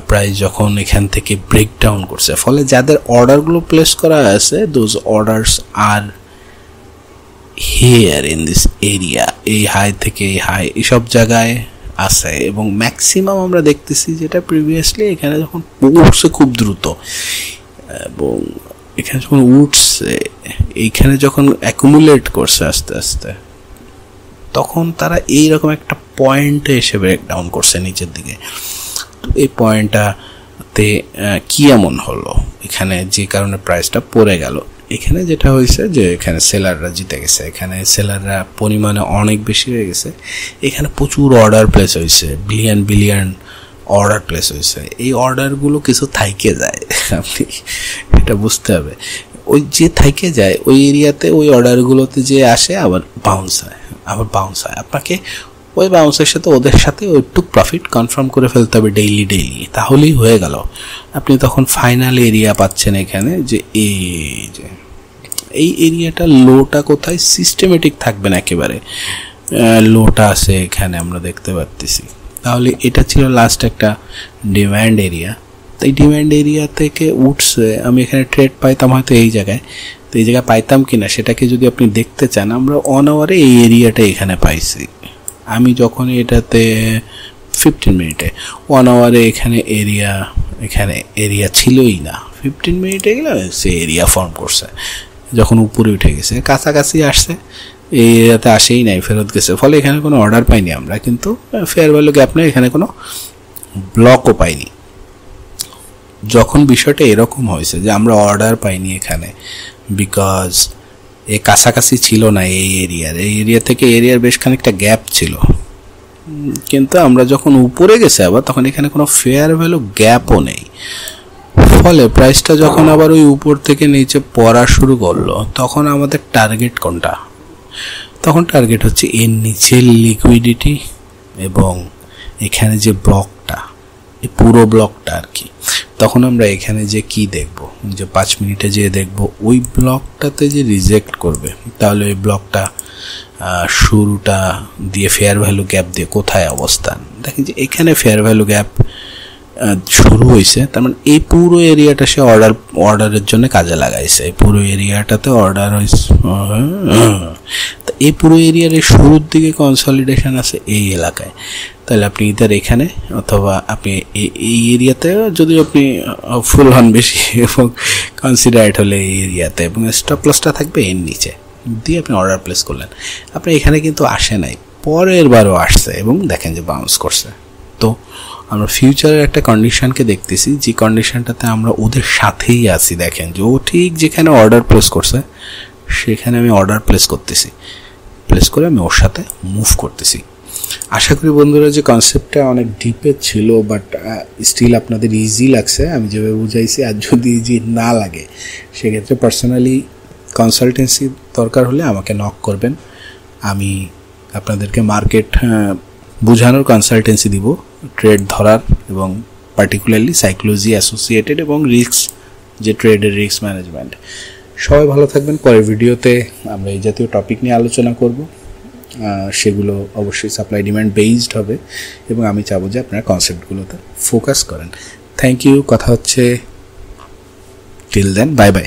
প্রাইস যখন এখান থেকে ব্রেকডাউন করছে, ফলে যাদের অর্ডারগুলো প্লেস করা আছে, those orders are here in this area, এই হাই থেকে এই হাই এইসব জায়গায় আছে। এবং ম্যাক্সিমাম আমরা দেখতেছি যেটা প্রিভিয়াসলি এখানে যখন উঠছে খুব দ্রুত, এবং এখানে যখন উঠছে, এইখানে যখন অ্যাকুমুলেট করছে আস্তে আস্তে, তখন তারা এইরকম একটা পয়েন্টে এসে ব্রেকডাউন করছে নিচের দিকে। তো এই পয়েন্টটাতে কি এমন হলো এখানে, যে কারণে প্রাইসটা পড়ে গেল? এখানে যেটা হয়েছে যে এখানে সেলাররা জিতে গেছে, এখানে সেলাররা পরিমাণে অনেক বেশি হয়ে গেছে, এখানে প্রচুর অর্ডার প্লেস হয়েছে, বিলিয়ন অর্ডার প্লেস হয়েছে। এই অর্ডারগুলো কিছু থাইকে যায়, আপনি এটা বুঝতে হবে। ওই যে থাইকে যায় ওই এরিয়াতে, ওই অর্ডারগুলোতে যে আসে আবার বাউন্স হয়। আপনাকে ওই বাউন্সের সাথে ওদের সাথে ওইটুক প্রফিট কনফার্ম করে ফেলতে হবে ডেইলি, তাহলেই হয়ে গেল। আপনি তখন ফাইনাল এরিয়া পাচ্ছেন এখানে, যে এই যে এই এরিয়াটা লোটা কোথায়, সিস্টেমেটিক থাকবে না একেবারে, লোটা আছে এখানে আমরা দেখতে পাচ্ছি। তাহলে এটা ছিল লাস্ট একটা ডিমান্ড এরিয়া। তো এই ডিমান্ড এরিয়া থেকে উঠছে, আমি এখানে ট্রেড পাইতাম হয়তো এই জায়গায়, তো এই জায়গায় পাইতাম কিনা সেটাকে যদি আপনি দেখতে চান, আমরা 1 আওয়ারে এই এরিয়াটা এখানে পাইছি। আমি যখন এটাতে 15 মিনিটে, 1 আওয়ারে এখানে এরিয়া ছিলই না, 15 মিনিটে গেলে সে এরিয়া ফর্ম করছে, যখন উপরে উঠে গেছে কাছাকাছি আসছে, এই এরিয়াতে আসেই নাই, ফেরত গেছে। ফলে এখানে কোনো অর্ডার পাইনি আমরা, কিন্তু ফেয়ার ভ্যালু গ্যাপ নেই, এখানে কোনো ব্লকও পাইনি। যখন বিষয়টা এরকম হয়েছে যে আমরা অর্ডার পাইনি এখানে, বিকজ এ কাছাকাছি ছিল না এই এরিয়া থেকে এরিয়ার বেশ খানিকটা গ্যাপ ছিল, কিন্তু আমরা যখন উপরে গেছে আবার, তখন এখানে কোনো ফেয়ার ভ্যালু গ্যাপও নেই। ফলে প্রাইসটা যখন আবার ওই উপর থেকে নিচে পড়া শুরু করলো, তখন আমাদের টার্গেট কোনটা? তখন টার্গেট হচ্ছে এর নিচের লিকুইডিটি এবং এখানে যে ব্লকটা, এই পুরো ব্লকটা আর কি। তখন আমরা এখানে যে কি দেখব, যে 5 মিনিটে যে দেখব ওই ব্লকটাতে যে রিজেক্ট করবে, তাহলে ওই ব্লকটা শুরুটা দিয়ে ফেয়ার ভ্যালু গ্যাপ দিয়ে কোথায় অবস্থান, দেখেন যে এখানে ফেয়ার ভ্যালু গ্যাপ শুরু হয়েছে। তার মানে এই পুরো এরিয়াটা সে অর্ডারের জন্য কাজে লাগাইছে, এই পুরো এরিয়াটাতে অর্ডার হয়েছে। তো এই পুরো এরিয়ার এই শুরুর দিকে কনসলিডেশন আছে এই এলাকায়, তাহলে আপনি ইদার এখানে অথবা আপনি এই এরিয়াতে, যদি আপনি ফুল হন বেশি এবং কনসিডারেড হলে এই এরিয়াতে, এবং স্টপ লসটা থাকবে এর নিচে দিয়ে আপনি অর্ডার প্লেস করলেন। আপনি এখানে কিন্তু আসে নাই, পরের বারও আসছে এবং দেখেন যে বাউন্স করছে। তো আমরা ফিউচারের একটা কন্ডিশনকে দেখতেছি, যে কন্ডিশনটাতে আমরা ওদের সাথেই আছি। দেখেন যে ও ঠিক যেখানে অর্ডার প্লেস করছে সেখানে আমি অর্ডার প্লেস করতেছি, প্লেস করে আমি ওর সাথে মুভ করতেছি। আশা করি বন্ধুরা যে কনসেপ্টটা অনেক ডিপের ছিল, বাট স্টিল আপনাদের ইজি লাগছে আমি যেভাবে বুঝাইছি। আর যদি ইজি না লাগে সেক্ষেত্রে পার্সোনালি কনসালটেন্সি দরকার হলে আমাকে নক করবেন, আমি আপনাদেরকে মার্কেট বোঝানোর কনসালটেন্সি দিব, ট্রেড ধরার এবং পার্টিকুলারলি সাইকোলজি অ্যাসোসিয়েটেড এবং রিস্ক, যে ট্রেডের রিস্ক ম্যানেজমেন্ট। সবাই ভালো থাকবেন। পরের ভিডিওতে আমরা এই জাতীয় টপিক নিয়ে আলোচনা করব, সেগুলো অবশ্যই সাপ্লাই ডিমান্ড বেসড হবে এবং আমি চাবো যে আপনারা কনসেপ্টগুলোতে ফোকাস করেন। থ্যাংক ইউ, কথা হচ্ছে, টিল দেন, বাই বাই।